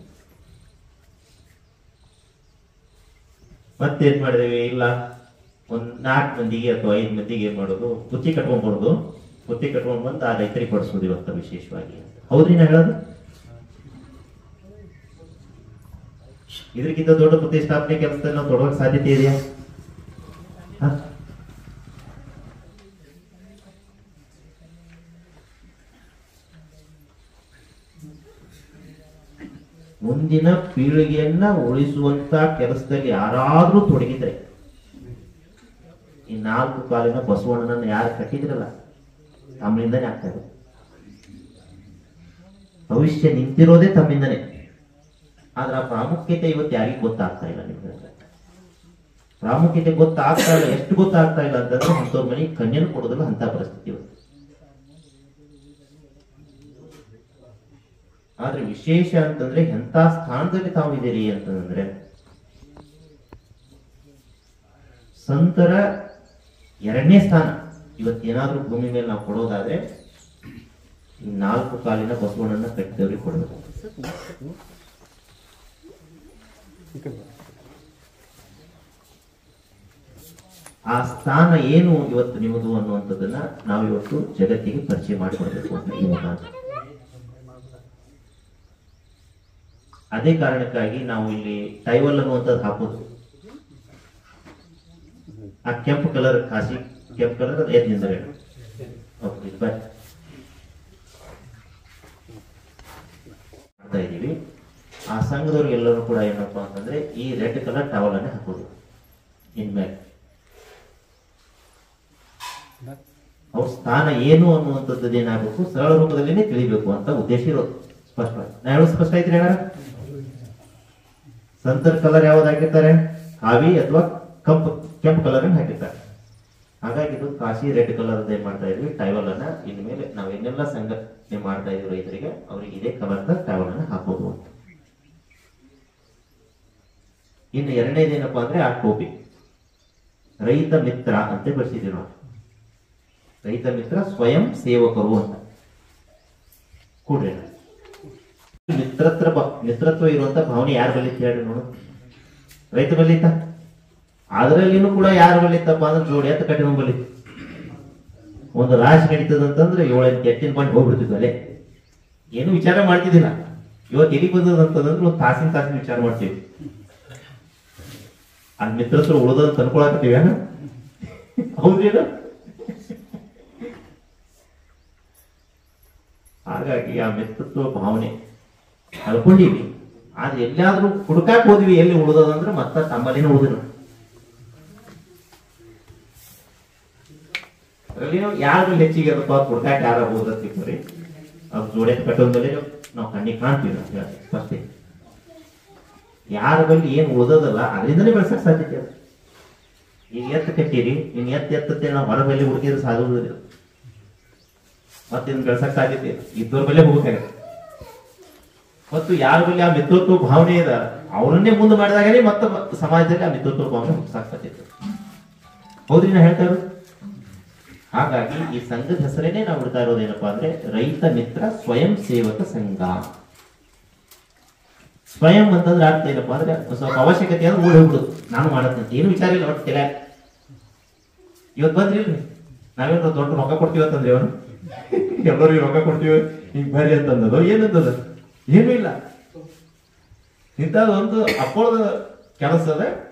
ಮತ್ತೇನ್ ಮಾಡಿದೇವಿ, ಇಲ್ಲ ಒಂದ್ 4 ಮಂದಿಗೆ ಅಥವಾ 5 ಮಂದಿಗೆ ಏನ್ ಮಾಡೋದು, ಬುತ್ತಿ ಕಟ್ಕೊಂಡ್ಬಾರ್ದು, ಬುತ್ತಿ ಕಟ್ಕೊಂಡ್ ಬಂದು ಆ ರೈತರಿಗೆ ಕೊಡಿಸೋದು ಇವತ್ತ ವಿಶೇಷವಾಗಿ. ಹೌದ್ರಿ ನಾ ಹೇಳೋದು? ಇದಕ್ಕಿಂತ ದೊಡ್ಡ ಪ್ರತಿಷ್ಠಾಪನೆ ಕೆಲಸದಲ್ಲಿ ನಾವು ತೊಡೋಕ್ ಸಾಧ್ಯತೆ ಇದೆಯಾ? ಮುಂದಿನ ಪೀಳಿಗೆಯನ್ನ ಉಳಿಸುವಂತ ಕೆಲಸದಲ್ಲಿ ಯಾರಾದ್ರೂ ತೊಡಗಿದ್ರೆ, ಈ 4 ಕಾಲಿನ ಬಸವಣ್ಣನನ್ನ ಯಾರು ಕಟ್ಟಿದ್ರಲ್ಲ ತಮ್ಮಿಂದನೇ ಆಗ್ತಾರೆ. ಭವಿಷ್ಯ ನಿಂತಿರೋದೇ ತಮ್ಮಿಂದನೇ. ಆದ್ರೆ ಆ ಪ್ರಾಮುಖ್ಯತೆ ಇವತ್ತು ಯಾರಿಗೂ ಗೊತ್ತಾಗ್ತಾ ಇಲ್ಲ. ನಿಮ್ಗೆ ಪ್ರಾಮುಖ್ಯತೆ ಗೊತ್ತಾಗ್ತಾ ಇಲ್ಲ. ಎಷ್ಟು ಗೊತ್ತಾಗ್ತಾ ಇಲ್ಲ ಅಂತಂದ್ರೆ ಅಂತವ್ರ ಮನೆಗೆ ಕನ್ಯನು ಕೊಡೋದಿಲ್ಲ ಅಂತ ಪರಿಸ್ಥಿತಿ ಇವತ್ತು. ಆದ್ರೆ ವಿಶೇಷ ಅಂತಂದ್ರೆ ಎಂತ ಸ್ಥಾನದಲ್ಲಿ ತಾವು ಇದೀರಿ ಅಂತಂದ್ರೆ, ಸಂತರ 2ನೇ ಸ್ಥಾನ ಇವತ್ತೇನಾದ್ರೂ ಭೂಮಿ ಮೇಲೆ ನಾವು ಕೊಡೋದಾದ್ರೆ ಈ 4 ಕಾಲಿನ ಬಸವಣ್ಣನ ಕಟ್ಟಿದವ್ರಿಗೆ ಕೊಡಬೇಕು. ಆ ಸ್ಥಾನ ಏನು ಇವತ್ತು ನಿಮ್ಮದು ಅನ್ನುವಂಥದ್ದನ್ನ ನಾವು ಇವತ್ತು ಜಗತ್ತಿಗೆ ಪರಿಚಯ ಮಾಡಿಕೊಡ್ಬೇಕು ಅಂತ ಈ ಮುಖಾಂತರ. ಅದೇ ಕಾರಣಕ್ಕಾಗಿ ನಾವು ಇಲ್ಲಿ ಟೈವಲ್ ಅನ್ನುವಂಥದ್ದು ಹಾಕೋದು. ಆ ಕೆಂಪು ಕಲರ್ ಕಾಸಿ ಕೆಂಪು ಕಲರ್ ಎದ್ನಿಂದ ಮಾಡ್ತಾ ಇದೀವಿ. ಆ ಸಂಘದವ್ರಿಗೆಲ್ಲರೂ ಕೂಡ ಏನಪ್ಪಾ ಅಂತಂದ್ರೆ ಈ ರೆಡ್ ಕಲರ್ ಟವಲ್ ಅನ್ನೇ ಹಾಕೋದು. ಇನ್ಮೇಲೆ ಅವ್ರ ಸ್ಥಾನ ಏನು ಅನ್ನುವಂಥದ್ದು ಏನಾಗಬೇಕು, ಸರಳ ರೂಪದಲ್ಲಿನೇ ತಿಳಿಬೇಕು ಅಂತ ಉದ್ದೇಶ ಇರೋದು. ಸ್ಪಷ್ಟವಾಗಿ ನಾ ಹೇಳೋದು ಸ್ಪಷ್ಟ ಐತ್ರಿ? ಯಾರ ಸಂತರ ಕಲರ್ ಯಾವ್ದು ಹಾಕಿರ್ತಾರೆ? ಕಾವಿ ಅಥವಾ ಕೆಂಪು ಕಲರ್ ಹಾಕಿರ್ತಾರೆ. ಹಾಗಾಗಿ ಇದು ಕಾಶಿ ರೆಡ್ ಕಲರ್ ಏನ್ ಮಾಡ್ತಾ ಇದ್ವಿ, ಟೈವಲ್ ಅನ್ನ ಇನ್ಮೇಲೆ ನಾವ್ ಏನೆಲ್ಲ ಸಂಘಟನೆ ಮಾಡ್ತಾ ಇದ್ವಿ ರೈತರಿಗೆ, ಅವ್ರಿಗೆ ಇದೇ ಕಲರ್ದ ಟೈವಲ್ ಅನ್ನ ಹಾಕೋದು ಅಂತ. ಇನ್ನು 2ನೇದೇನಪ್ಪಾ ಅಂದ್ರೆ ಆ ಟೋಪಿ, ರೈತ ಮಿತ್ರ ಅಂತ ಬರ್ಸಿದ್ವಿ ನಾವು. ರೈತ ಮಿತ್ರ ಸ್ವಯಂ ಸೇವಕರು ಅಂತ ಕೂಡ್ರಿ. ಮಿತ್ರತ್ವ ಇರುವಂತ ಭಾವನೆ ಯಾರ ಬಲ್ಲಿತ್ತು ಹೇಳಿ ನೋಡು? ರೈತ ಬಲ್ಲಿತ್ತ. ಅದರಲ್ಲಿನೂ ಕೂಡ ಯಾರು ಬಲ್ಲಿತ್ತಪ್ಪ ಅಂದ್ರೆ ಜೋಡಿ ಅಂತ ಕಟ್ಟಿನ ಬಲ್ಲಿತ್ತು. ಒಂದು ರಾಶಿ ನಡೀತದಂತಂದ್ರೆ 7-8 ಎತ್ತಿನ ಬಂದು ಹೋಗ್ಬಿಡ್ತಿದ್ವು ಅಲ್ಲೇ. ಏನು ವಿಚಾರ ಮಾಡ್ತಿದ್ದಿಲ್ಲ. ಇವತ್ತು ಎಲ್ಲಿ ಬಂದದಂತಂದ್ರೆ ಒಂದು ತಾಸಿನ ವಿಚಾರ ಮಾಡ್ತೀವಿ. ಅದ್ ಮಿತ್ರತ್ವ ಉಳಿದಂತ ಅನ್ಕೊಳಕತ್ತೀವಿ. ಹೌದೇನ? ಹಾಗಾಗಿ ಆ ಮಿತ್ರತ್ವ ಭಾವನೆ ಕಳ್ಕೊಂಡಿವಿ. ಆದ್ರೆ ಎಲ್ಲಾದ್ರೂ ಹುಡುಕಾಕ್ ಹೋದ್ವಿ, ಎಲ್ಲಿ ಉಳಿದದಂದ್ರೆ ಮತ್ತ ತಮ್ಮಲ್ಲಿನ ಉಳಿದ್ರು. ಅದರಲ್ಲಿ ಯಾರು ಹೆಚ್ಚಿಗೆ ಅದಪ್ಪ ಹುಡುಕಾಕ್ ಯಾರ ಹೋದ್ರಿ ಅವ್ರ ಜೋಡೆ ಕಟ್ಟೋದ ಮೇಲೆ ನಾವು ಕಣ್ಣಿಗೆ ಕಾಣ್ತೀವಿ. ಫಸ್ಟ್ ಯಾರ ಬಳಿ ಏನ್ ಉಳಿದದಲ್ಲ ಅದರಿಂದನೇ ಬೆಳೆಸಕ್ ಸಾಧ್ಯತೆ ಅದ. ಈಗ ಎತ್ತ ಕಟ್ಟೀರಿ, ಇನ್ ಎತ್ತತ್ತೆ ನಾವು ಹೊರ ಬೆಲೆ ಹುಡುಕಿದ್ರೆ ಸಾಗುವುದಿಲ್ಲ. ಮತ್ತಿನ್ ಬೆಳೆಸಕ್ ಸಾಧ್ಯತೆ ಇದ್ದವ್ರ ಬೆಲೆ ಹೋಗ್ಬೇಕಾಗತ್ತೆ. ಮತ್ತು ಯಾರ ಬಳಿ ಆ ಮಿತ್ರತ್ವ ಭಾವನೆ ಇದೆ ಅವರನ್ನೇ ಮುಂದೆ ಮಾಡಿದಾಗಲೇ ಮತ್ತೆ ಸಮಾಜದಲ್ಲಿ ಆ ಮಿತ್ರತ್ವ ಭಾವನೆ ಹುಟ್ಟಾಗ್ತದೆ. ಹೌದ್ರಿ ನಾ ಹೇಳ್ತಾ ಇರೋದು? ಹಾಗಾಗಿ ಈ ಸಂಘದ ಹೆಸರೇನೆ ನಾವು ಬಿಡ್ತಾ ಇರೋದೇನಪ್ಪಾ ಅಂದ್ರೆ ರೈತ ಮಿತ್ರ ಸ್ವಯಂ ಸೇವಕ ಸಂಘ. ಸ್ವಯಂ ಅಂತಂದ್ರೆ ಅರ್ಥ ಏನಪ್ಪಾ ಅಂದ್ರೆ ಸ್ವಲ್ಪ ಅವಶ್ಯಕತೆ ಅಂದ್ರೆ ಓಡಿ ಹೋಗ್ಬಿಡುದು, ನಾನು ಮಾಡತ್ತಂತ ಏನು ವಿಚಾರ ಇಲ್ಲ. ಒಟ್ಟು ತೆಲ ಇವತ್ತು ಬಂದ್ರಿ ಇಲ್ರಿ, ನಾವೇನು ದೊಡ್ಡ ರೊಕ್ಕ ಕೊಡ್ತೀವಿ ಅಂತಂದ್ರೆ ಅವನು ಎಲ್ಲರಿಗೂ ರೊಕ್ಕ ಕೊಡ್ತೀವಿ ಈಗ ಬರ್ರಿ ಅಂತಂದದು ಏನಂತದ? ಏನೂ ಇಲ್ಲ. ಇಂಥದ್ದು ಒಂದು ಅಪ್ಪಳದ ಕೆಲಸ ಅದ,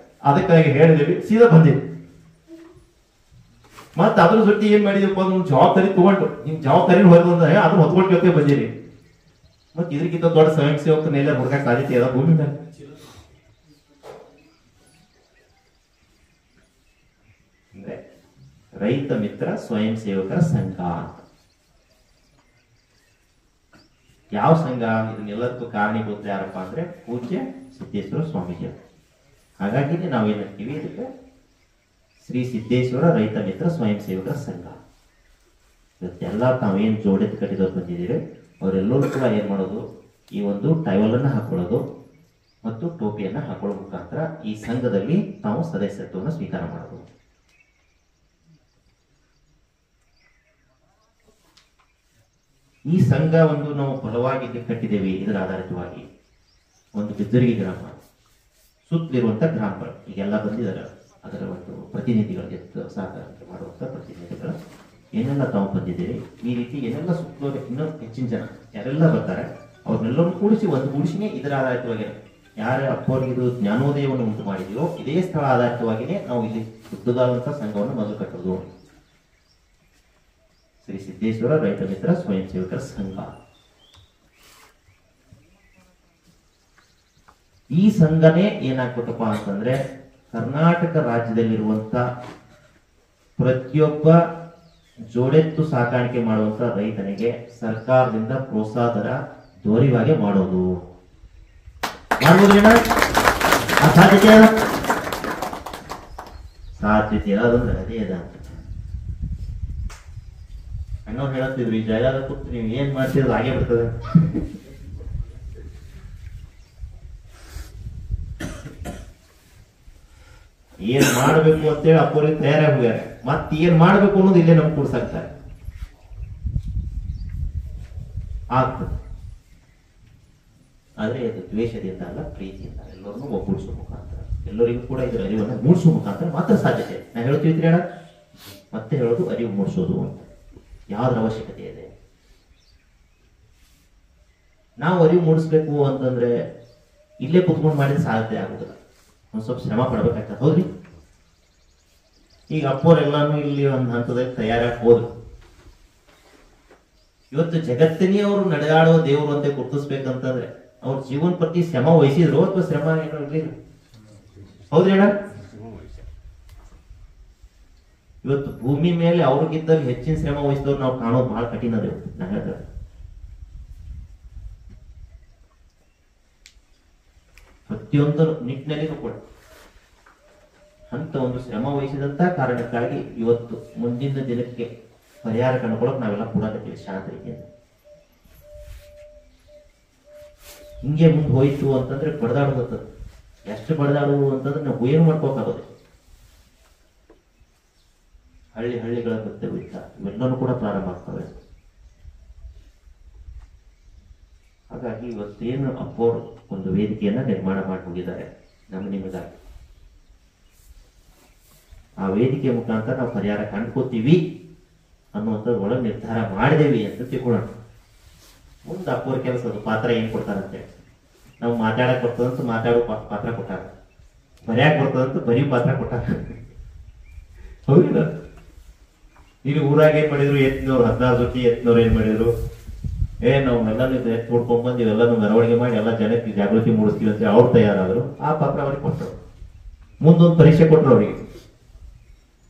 ಅದಕ್ಕಾಗಿ ಹೇಳಿದೀವಿ, ಸೀದಾ ಬಂದಿವಿ. ಮತ್ತ ಅದ್ರ ಜೊತೆ ಏನ್ ಮಾಡಿದಪ್ಪ ಒಂದು ಜವಾಬ್ದಾರಿ ತಗೊಂಡು ನಿಮ್ ಜವಾಬ್ದಾರಿ ಹೊರದಂದ್ರೆ ಅದನ್ನ ಹೊತ್ಕೊಂಡು ಜೊತೆ ಬಂದಿರಿ. ಮತ್ ಇದಕ್ಕಿಂತ ದೊಡ್ಡ ಸ್ವಯಂ ಸೇವಕರನ್ನ ಎಲ್ಲ ಹುಡುಕಕ್ ಸಾಧ್ಯತೆ ಅದ ಭೂಮಿ ಮೇಲೆ? ಅಂದ್ರೆ ರೈತ ಮಿತ್ರ ಸ್ವಯಂ ಸೇವಕರ ಸಂಘ. ಯಾವ ಸಂಘ? ಇದನ್ನೆಲ್ಲದಕ್ಕೂ ಕಾರಣೀಭೂತ ಯಾರಪ್ಪ ಅಂದ್ರೆ ಪೂಜ್ಯ ಸಿದ್ದೇಶ್ವರ ಸ್ವಾಮೀಜಿ. ಹಾಗಾಗಿ ನಾವೇನಂತೀವಿ, ಇದಕ್ಕೆ ಶ್ರೀ ಸಿದ್ದೇಶ್ವರ ರೈತ ಮಿತ್ರ ಸ್ವಯಂ ಸೇವಕರ ಸಂಘ. ಇವತ್ತೆಲ್ಲ ತಾವೇನು ಜೋಡೆತ್ತು ಕಟ್ಟಿದವ್ರು ಬಂದಿದ್ದೀರಿ ಅವರೆಲ್ಲರೂ ಕೂಡ ಏನು ಮಾಡೋದು, ಈ ಒಂದು ಟೈವಲನ್ನು ಹಾಕೊಳ್ಳೋದು ಮತ್ತು ಟೋಪಿಯನ್ನು ಹಾಕೊಳ್ಳೋ ಮುಖಾಂತರ ಈ ಸಂಘದಲ್ಲಿ ತಾವು ಸದಸ್ಯತ್ವವನ್ನು ಸ್ವೀಕಾರ ಮಾಡೋದು. ಈ ಸಂಘ ಒಂದು ನಾವು ಬಲವಾಗಿ ಕಟ್ಟಿದ್ದೇವೆ. ಇದರ ಆಧಾರಿತವಾಗಿ ಒಂದು ಬಿದ್ದರಿಗೆ ಗ್ರಾಮ ಸುತ್ತಲಿರುವಂಥ ಗ್ರಾಮಗಳು ಈಗೆಲ್ಲ ಬಂದಿದ್ದಾರೆ, ಅದರ ಒಂದು ಪ್ರತಿನಿಧಿಗಳಿಗೆ ಸಹಕಾರ ಮಾಡುವಂಥ ಪ್ರತಿನಿಧಿಗಳು ಏನೆಲ್ಲ ತಾವು ಬಂದಿದ್ದೀರಿ. ಈ ರೀತಿ ಏನೆಲ್ಲ ಸುತ್ತಲೂ ಇನ್ನೂ ಹೆಚ್ಚಿನ ಜನ ಯಾರೆಲ್ಲ ಬರ್ತಾರೆ ಅವ್ರನ್ನೆಲ್ಲರೂ ಕೂಡಿಸಿ ಒಂದು ಕೂಡಿಸಿನೇ ಇದರ ಆಧಾರಿತವಾಗಿ ಯಾರ ಅಪ್ಪವರಿಗೆ ಇದು ಜ್ಞಾನೋದಯವನ್ನು ಉಂಟು ಮಾಡಿದೆಯೋ ಇದೇ ಸ್ಥಳ ಆಧಾರಿತವಾಗಿಯೇ ನಾವು ಇಲ್ಲಿ ದೊಡ್ಡದಾದಂಥ ಸಂಘವನ್ನು ಮೊದಲು ಕಟ್ಟೋದು. ಶ್ರೀ ಸಿದ್ದೇಶ್ವರ ರೈತ ಮಿತ್ರ ಸ್ವಯಂ ಸೇವಕರ ಸಂಘ. ಈ ಸಂಘನೇ ಏನಾಗ್ಬೇಕಪ್ಪ ಅಂತಂದ್ರೆ ಕರ್ನಾಟಕ ರಾಜ್ಯದಲ್ಲಿರುವಂತ ಪ್ರತಿಯೊಬ್ಬ ಜೋಡೆತ್ತು ಸಾಕಾಣಿಕೆ ಮಾಡುವಂತ ರೈತನಿಗೆ ಸರ್ಕಾರದಿಂದ ಪ್ರೋತ್ಸಾಹಧನ ದೊರೆಯುವಾಗೆ ಮಾಡೋದು. ಸಾಧ್ಯತೆ ಸಾಧ್ಯತೆ ಅದೊಂದು ಅದೇ ಅದ ಅಣ್ಣವ್ರು ಹೇಳತ್ತಿದ್ರು, ಈ ಜಾಗದ ಕೂತು ನೀವು ಏನ್ ಮಾಡ್ತಿರೋದು ಹಾಗೆ ಬರ್ತದೆ. ಏನ್ ಮಾಡ್ಬೇಕು ಅಂತೇಳಿ ಅಪ್ಪರಿಗೆ ತಯಾರಾಗಿ ಹೋಗ್ಯಾರ. ಮತ್ತೆ ಏನ್ ಮಾಡ್ಬೇಕು ಅನ್ನೋದು ಇಲ್ಲೇ ನಮ್ಗೆ ಕೂಡ್ಸಾಕ್ತಾರೆ. ಆಗ್ತದೆ, ಆದ್ರೆ ಇದು ದ್ವೇಷದಿಂದ ಅಲ್ಲ, ಪ್ರೀತಿಯಿಂದ ಎಲ್ಲರನ್ನೂ ಒಗ್ಗೂಡಿಸೋ ಮುಖಾಂತರ ಎಲ್ಲರಿಗೂ ಕೂಡ ಇದರ ಅರಿವನ್ನು ಮೂಡಿಸುವ ಮುಖಾಂತರ ಮಾತ್ರ ಸಾಧ್ಯತೆ. ನಾ ಹೇಳ್ತೀವಿ ಹೇಳ ಮತ್ತೆ ಹೇಳೋದು ಅರಿವು ಮೂಡಿಸೋದು ಅಂತ ಯಾವ್ದ್ರ ಅವಶ್ಯಕತೆ ಇದೆ. ನಾವು ಅರಿವು ಮೂಡಿಸ್ಬೇಕು ಅಂತಂದ್ರೆ ಇಲ್ಲೇ ಕುತ್ಕೊಂಡು ಮಾಡಿದ್ರೆ ಸಾಧ್ಯತೆ ಆಗುದಿಲ್ಲ, ಒಂದ್ ಸ್ವಲ್ಪ ಶ್ರಮ ಪಡ್ಬೇಕಾಗ್ತದೆ. ಹೌದ್ರಿ, ಈಗ ಅಪ್ಪೋರೆಲ್ಲಾನು ಇಲ್ಲಿ ಒಂದು ಹಂತದಲ್ಲಿ ತಯಾರಾಗಿ ಹೋದ್ರು. ಇವತ್ತು ಜಗತ್ತಿನೇ ಅವರು ನಡೆದಾಡೋ ದೇವರು ಅಂತ ಗುರುತಿಸ್ಬೇಕಂತಂದ್ರೆ ಅವ್ರ ಜೀವನ ಪ್ರತಿ ಶ್ರಮ ವಹಿಸಿದ್ರು ಅಥವಾ ಶ್ರಮ ಏನೋ ಇರ್ಲಿಲ್ಲ. ಹೌದ್ರಿ ಅಣ್ಣ, ಇವತ್ತು ಭೂಮಿ ಮೇಲೆ ಅವ್ರಿಗಿದ್ದಾಗ ಹೆಚ್ಚಿನ ಶ್ರಮ ವಹಿಸಿದವ್ರು ನಾವು ಕಾಣೋದು ಬಹಳ ಕಠಿಣ ಅದೇ. ನಾ ಹೇಳಿದ್ರೆ ಪ್ರತಿಯೊಂದು ನಿಟ್ಟಿನಲ್ಲಿನೂ ಕೂಡ ಅಂತ ಒಂದು ಶ್ರಮ ವಹಿಸಿದಂತ ಕಾರಣಕ್ಕಾಗಿ ಇವತ್ತು ಮುಂದಿನ ದಿನಕ್ಕೆ ಪರಿಹಾರ ಕಂಡುಕೊಳ್ಳೋಕೆ ನಾವೆಲ್ಲ ಕೂಡ ಶಾಂತ ರೀತಿಯಿಂದ. ಹಿಂಗೆ ಮುಂದೆ ಹೋಯ್ತು ಅಂತಂದ್ರೆ ಬಡದಾಡುತ್ತದೆ. ಎಷ್ಟು ಬಡದಾಡುವುದು ಅಂತಂದ್ರೆ ನಾವು ಏನು ಮಾಡ್ಕೋಕಾಗೋದು. ಹಳ್ಳಿಗಳ ಮತ್ತೆ ಹೋಯ್ತಾ ಇವೆಲ್ಲನೂ ಕೂಡ ಪ್ರಾರಂಭ ಆಗ್ತವೆ. ಹಾಗಾಗಿ ಇವತ್ತೇನು ಅಪ್ಪೋರು ಒಂದು ವೇದಿಕೆಯನ್ನ ನಿರ್ಮಾಣ ಮಾಡಿ ಹೋಗಿದ್ದಾರೆ ನಿಮಗಾಗಿ. ಆ ವೇದಿಕೆ ಮುಖಾಂತರ ನಾವು ಪರಿಹಾರ ಕಂಡ್ಕೋತೀವಿ ಅನ್ನುವಂಥದ್ದು ಒಳಗೆ ನಿರ್ಧಾರ ಮಾಡಿದೇವಿ ಅಂತ ತಿಳ್ಕೊಳ್ಳೋಣ. ಮುಂದೆ ಅಪ್ಪೋರ್ ಕೆಲಸದ ಪಾತ್ರ ಏನ್ ಕೊಡ್ತಾರಂತೆ, ನಾವು ಮಾತಾಡಕ್ ಬರ್ತದಂತ ಮಾತಾಡೋ ಪಾತ್ರ ಕೊಟ್ಟಾರ, ಬರೆಯಕ್ ಬರ್ತದಂತ ಬರೀ ಪಾತ್ರ ಕೊಟ್ಟಾರ. ಹೌದಿಲ್ಲ, ಇಲ್ಲಿ ಊರಾಗ ಏನ್ ಮಾಡಿದ್ರು, ಎತ್ತಿನವ್ರು 16 ಜೊತೆ ಎತ್ತಿನವ್ರು ಏನ್ ಮಾಡಿದ್ರು, ನಾವೆಲ್ಲಾನು ಎತ್ತು ಹುಡ್ಕೊಂಡ್ ಬಂದು ಇವೆಲ್ಲಾನು ಮೆರವಣಿಗೆ ಮಾಡಿ ಎಲ್ಲ ಜನಕ್ಕೆ ಜಾಗೃತಿ ಮೂಡಿಸ್ತೀವಿ ಅಂತ ಅವ್ರು ತಯಾರಾದ್ರು. ಆ ಪಾತ್ರ ಅವ್ರಿಗೆ ಕೊಟ್ಟರು. ಮುಂದೊಂದು ಪರೀಕ್ಷೆ ಕೊಟ್ಟರು ಅವ್ರಿಗೆ.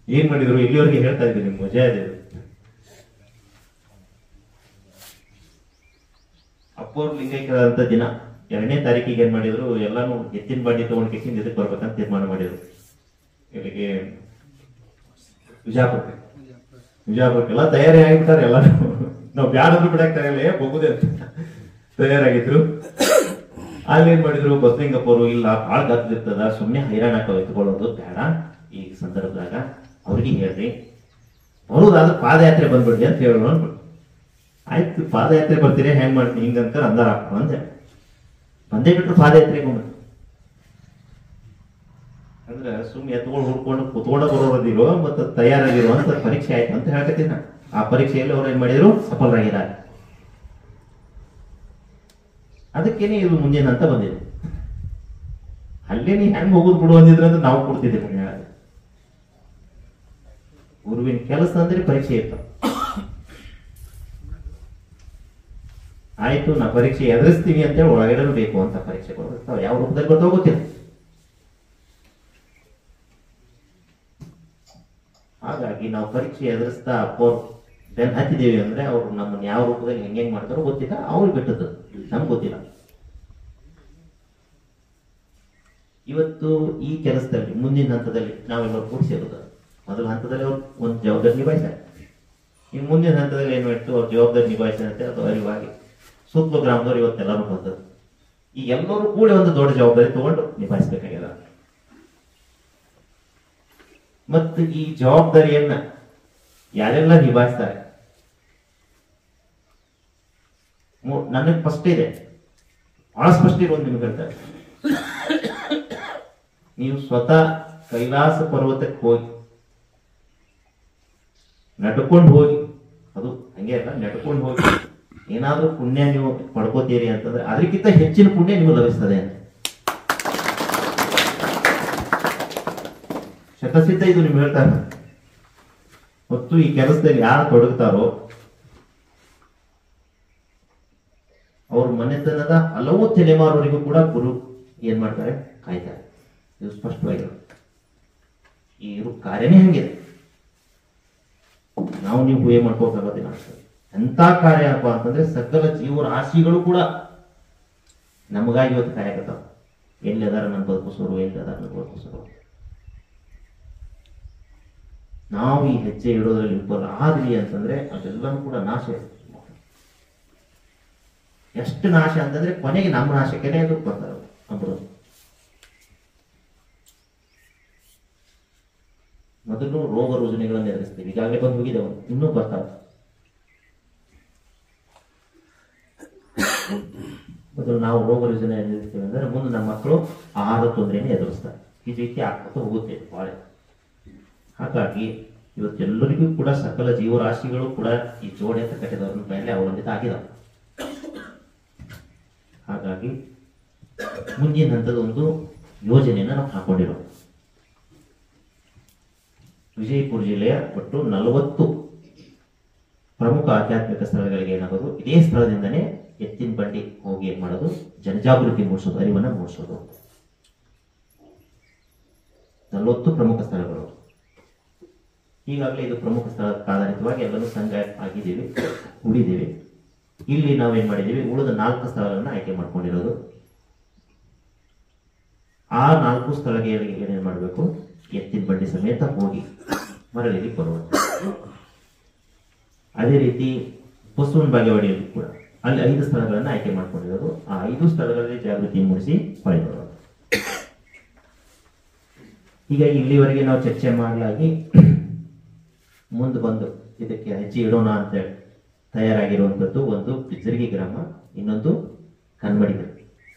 ಏನ್ ಮಾಡಿದ್ರು ಇಲ್ಲಿವರೆಗೆ ಹೇಳ್ತಾ ಇದ್ದೀವಿ, ನಿಮ್ಗೆ ಮಜಾ ಇದೆ. ಅಪ್ಪೋರ್ ಲಿಂಗೈಕ್ಯರಾದಂತ ದಿನ 2ನೇ ತಾರೀಕಿಗೆ ಏನ್ ಮಾಡಿದ್ರು, ಎಲ್ಲಾನು ಎತ್ತಿನ ಬಾಡಿ ತಗೊಂಡ್ ಕಿಸಿಂದ ಇದಕ್ಕೆ ಬರ್ಬೇಕಂತ ತೀರ್ಮಾನ ಮಾಡಿದ್ರು. ಇಲ್ಲಿಗೆ ವಿಜಯಪುರಕ್ಕೆಲ್ಲ ತಯಾರಿ ಆಗಿಬಿಟ್ಟಾರೆ. ಎಲ್ಲಾನು ನಾವು ಬ್ಯಾಡಂದ್ರು ಬಿಡಕ್ ತಯಾರಿಲ್ಲ, ಹೋಗುದೇ ಅಂತ ತಯಾರಾಗಿದ್ರು. ಅಲ್ಲಿ ಏನ್ ಮಾಡಿದ್ರು, ಬಸಲಿಂಗಪ್ಪರು ಇಲ್ಲ ಬಾಳ ಗತ್ತಿರ್ತದ, ಸುಮ್ಮನೆ ಹೈರಾಣ ಎತ್ಕೊಳ್ಳೋದು ಬೇಡ, ಈ ಸಂದರ್ಭದಾಗ ಅವ್ರಿಗೆ ಹೇಳ್ರಿ ಬರುದಾದ್ರೆ ಪಾದಯಾತ್ರೆ ಬಂದ್ಬಿಡ್ರಿ ಅಂತ ಹೇಳೋಣ ಅನ್ಬಿಟ್ಟು. ಆಯ್ತು, ಪಾದಯಾತ್ರೆ ಬರ್ತೀರಿ, ಹೆಂಗ್ ಮಾಡ್ತೀನಿ ಹಿಂಗಂತ ಅಂದಾರ ಅಂದೆ. ಬಂದೇ ಬಿಟ್ರು ಪಾದಯಾತ್ರೆಗೆ ಒಮ್ಮೆ. ಅಂದ್ರೆ ಸುಮ್ಮನೆ ಎತ್ಕೊಂಡು ಹುಡ್ಕೊಂಡು ಕುತ್ಕೊಂಡ ಬರೋದಿರೋ ಮತ್ತೆ ತಯಾರಾಗಿರೋ ಅಂತ ಪರೀಕ್ಷೆ ಆಯ್ತು ಅಂತ ಹೇಳ್ಕತ್ತೀನಿ ನಾ. ಆ ಪರೀಕ್ಷೆಯಲ್ಲಿ ಅವ್ರು ಏನ್ ಮಾಡಿದ್ರು, ಸಫಲರಾಗಿದ್ದಾರೆ. ಅದಕ್ಕೇನೆ ಇದು ಮುಂದಿನ ಅಂತ ಬಂದಿದೆ. ಅಲ್ಲೇ ನೀ ಹೆಂಗ್ ಹೋಗುದು ಬಿಡು ಅಂದಿದ್ರೆ ಅಂದ್ರೆ ನಾವು ಕೊಡ್ತಿದ್ದೇವೆ. ಗುರುವಿನ ಕೆಲಸ ಅಂದ್ರೆ ಪರೀಕ್ಷೆ ಇರ್ತಾವ. ಆಯ್ತು, ನಾ ಪರೀಕ್ಷೆ ಎದುರಿಸ್ತೀವಿ ಅಂತೇಳಿ ಒಳಗಡೆ ಬೇಕು ಅಂತ ಪರೀಕ್ಷೆಗಳು ಇರ್ತಾವ. ಯಾವ ರೂಪದಲ್ಲಿ ಬರ್ತಾವ ಗೊತ್ತಿಲ್ಲ. ಹಾಗಾಗಿ ನಾವು ಪರೀಕ್ಷೆ ಎದುರಿಸ್ತಾ ಅಪ್ಪೋರ್ ಬೆನ್ ಹತ್ತಿದ್ದೇವೆ ಅಂದ್ರೆ ಅವ್ರು ನಮ್ಮನ್ನ ಯಾವ ರೂಪದಲ್ಲಿ ಹೆಂಗ್ ಮಾಡ್ತಾರೋ ಗೊತ್ತಿಲ್ಲ, ಅವ್ರಿಗೆ ಬಿಟ್ಟದ್ದು, ನಮ್ಗೆ ಗೊತ್ತಿಲ್ಲ. ಇವತ್ತು ಈ ಕೆಲಸದಲ್ಲಿ ಮುಂದಿನ ಹಂತದಲ್ಲಿ ನಾವೆಲ್ಲರೂ ಕೂಡಿಸಿರೋದು ಮೊದಲ ಹಂತದಲ್ಲಿ ಅವ್ರು ಒಂದು ಜವಾಬ್ದಾರಿ ನಿಭಾಯಿಸ್ತಾರೆ. ಇನ್ನು ಮುಂದಿನ ಹಂತದಲ್ಲಿ ಏನು ಮಾಡ್ತು, ಅವ್ರ ಜವಾಬ್ದಾರಿ ನಿಭಾಯಿಸಿದಂತೆ ಅದು ಅರಿವಾಗಿ ಸುತ್ತಲ ಗ್ರಾಮದವ್ರು ಇವತ್ತೆಲ್ಲರೂ ಬಂದರು. ಈ ಎಲ್ಲರೂ ಕೂಡ ಒಂದು ದೊಡ್ಡ ಜವಾಬ್ದಾರಿ ತಗೊಂಡು ನಿಭಾಯಿಸ್ಬೇಕಾಗ್ಯದ. ಮತ್ತು ಈ ಜವಾಬ್ದಾರಿಯನ್ನ ಯಾರೆಲ್ಲ ನಿಭಾಯಿಸ್ತಾರೆ, ನನಗೆ ಫಸ್ಟ್ ಇದೆ, ಬಹಳ ಸ್ಪಷ್ಟ ಇರೋದು ನಿಮ್ಗೆ ಹೇಳ್ತಾರೆ. ನೀವು ಸ್ವತಃ ಕೈಲಾಸ ಪರ್ವತಕ್ಕೆ ಹೋಗಿ ನಡ್ಕೊಂಡು ಹೋಗಿ, ಅದು ಹಂಗೆ ಅಲ್ಲ, ನಡ್ಕೊಂಡು ಹೋಗಿ ಏನಾದ್ರೂ ಪುಣ್ಯ ನೀವು ಪಡ್ಕೋತೀರಿ ಅಂತಂದ್ರೆ ಅದಕ್ಕಿಂತ ಹೆಚ್ಚಿನ ಪುಣ್ಯ ನಿಮಗೆ ಲಭಿಸ್ತದೆ ಅಂತ ಶತಸಿದ್ಧ ಇದು ನಿಮ್ಗೆ ಹೇಳ್ತಾರೆ. ಮತ್ತು ಈ ಕೆಲಸದಲ್ಲಿ ಯಾರು ತೊಡಗ್ತಾರೋ ಅವ್ರ ಮನೆತನದ ಹಲವು ತಲೆಮಾರವರೆಗೂ ಕೂಡ ಗುರು ಏನ್ ಮಾಡ್ತಾರೆ, ಕಾಯ್ತಾರೆ. ಇದು ಸ್ಪಷ್ಟವಾಗಿರೋ ಈ ಕಾರ್ಯನೇ ಹಂಗಿದೆ. ನಾವು ನೀವು ಊಹೆ ಮಾಡ್ಕೋಬೇಕಾಗೋದಿಲ್ಲ. ಎಂತ ಕಾರ್ಯ ಅಪ್ಪ ಅಂತಂದ್ರೆ ಸಕಲ ಜೀವರಾಶಿಗಳು ಕೂಡ ನಮಗಾಗಿ ಇವತ್ತು ಕಾಯಕತ್ತಾವ. ಎಲ್ಲಿ ಅದಾರ ನನ್ನ ಬದುಕಿಸೋರು, ಎಲ್ಲಿ ಅದಾರ ನನ್ನ ಬದುಕಿಸೋರು. ನಾವು ಈ ಹೆಜ್ಜೆ ಇಡೋದ್ರಲ್ಲಿ ವಿಫಲ ಆದ್ರಿ ಅಂತಂದ್ರೆ ಅದೆಲ್ಲನೂ ಕೂಡ ನಾಶ. ಎಷ್ಟು ನಾಶ ಅಂತಂದ್ರೆ ಕೊನೆಗೆ ನಮ್ಮ ನಾಶಕ್ಕೆನೆ ಅದು ಬರ್ತಾರೆ ಅಂಬುದು. ಮೊದಲು ರೋಗ ರುಜಿನಗಳನ್ನು ಎದುರಿಸ್ತೀವಿ, ಈಗಾಗಲೇ ಬಂದು ಹೋಗಿದ್ದೇವೆ, ಇನ್ನೂ ಬರ್ತಾವೆ. ಮೊದಲು ನಾವು ರೋಗ ರುಜಿನ ಎದುರಿಸ್ತೀವಿ ಅಂದ್ರೆ ಮುಂದೆ ನಮ್ಮ ಮಕ್ಕಳು ಆಹಾರ ತೊಂದರೆನೇ ಎದುರಿಸ್ತಾರೆ. ಈ ರೀತಿ ಆಗ್ತಾ ಹೋಗುತ್ತೆ ಬಾಳೆ. ಹಾಗಾಗಿ ಇವತ್ತೆಲ್ಲರಿಗೂ ಕೂಡ ಸಕಲ ಜೀವರಾಶಿಗಳು ಕೂಡ ಈ ಜೋಡಿ ಅಂತ ಕಟ್ಟಿದವ್ರ ಮೇಲೆ ಅವಲಂಬಿತ ಆಗಿದಾವೆ. ಹಾಗಾಗಿ ಮುಂದಿನ ಹಂತದ ಒಂದು ಯೋಜನೆಯನ್ನ ನಾವು ಹಾಕೊಂಡಿರೋ ವಿಜಯಪುರ ಜಿಲ್ಲೆಯ ಒಟ್ಟು 40 ಪ್ರಮುಖ ಆಧ್ಯಾತ್ಮಿಕ ಸ್ಥಳಗಳಿಗೆ ಏನಾಗೋದು, ಇದೇ ಸ್ಥಳದಿಂದನೇ ಎತ್ತಿನ ಬಂಡಿ ಹೋಗಿ ಏನ್ ಮಾಡೋದು, ಜನಜಾಗೃತಿ ಮೂಡಿಸೋದು, ಅರಿವನ್ನ ಮೂಡಿಸೋದು. 40 ಪ್ರಮುಖ ಸ್ಥಳಗಳು. ಈಗಾಗಲೇ ಇದು ಪ್ರಮುಖ ಸ್ಥಳ ಆಧಾರಿತವಾಗಿ ಎಲ್ಲರೂ ಸಂಘ ಆಗಿದ್ದೀವಿ, ಉಳಿದೀವಿ. ಇಲ್ಲಿ ನಾವೇನ್ ಮಾಡಿದೀವಿ, ಉಳಿದ 4 ಸ್ಥಳಗಳನ್ನ ಆಯ್ಕೆ ಮಾಡ್ಕೊಂಡಿರೋದು. ಆ 4 ಸ್ಥಳಗಳಿಗೆ ಏನೇನ್ ಮಾಡ್ಬೇಕು, ಎತ್ತಿನ ಬಂಡಿ ಸಮೇತ ಹೋಗಿ ಮರಳಿಗೆ ಬರುವುದು. ಅದೇ ರೀತಿ ಬಸವನ ಬಾಗೇವಾಡಿಯಲ್ಲಿ ಕೂಡ ಅಲ್ಲಿ 5 ಸ್ಥಳಗಳನ್ನ ಆಯ್ಕೆ ಮಾಡ್ಕೊಂಡಿರೋದು. ಆ 5 ಸ್ಥಳಗಳಲ್ಲಿ ಜಾಗೃತಿ ಮೂಡಿಸಿ ಹೊರಬರೋದು. ಹೀಗಾಗಿ ಇಲ್ಲಿವರೆಗೆ ನಾವು ಚರ್ಚೆ ಮಾಡಲಾಗಿ ಮುಂದೆ ಬಂದು ಇದಕ್ಕೆ ಹೆಜ್ಜೆ ಇಡೋಣ ಅಂತ ತಯಾರಾಗಿರುವಂಥದ್ದು ಒಂದು ಬಿಜ್ಜರ್ಗಿ ಗ್ರಾಮ, ಇನ್ನೊಂದು ಕನ್ಮಡಿ ಗ್ರಾಮ.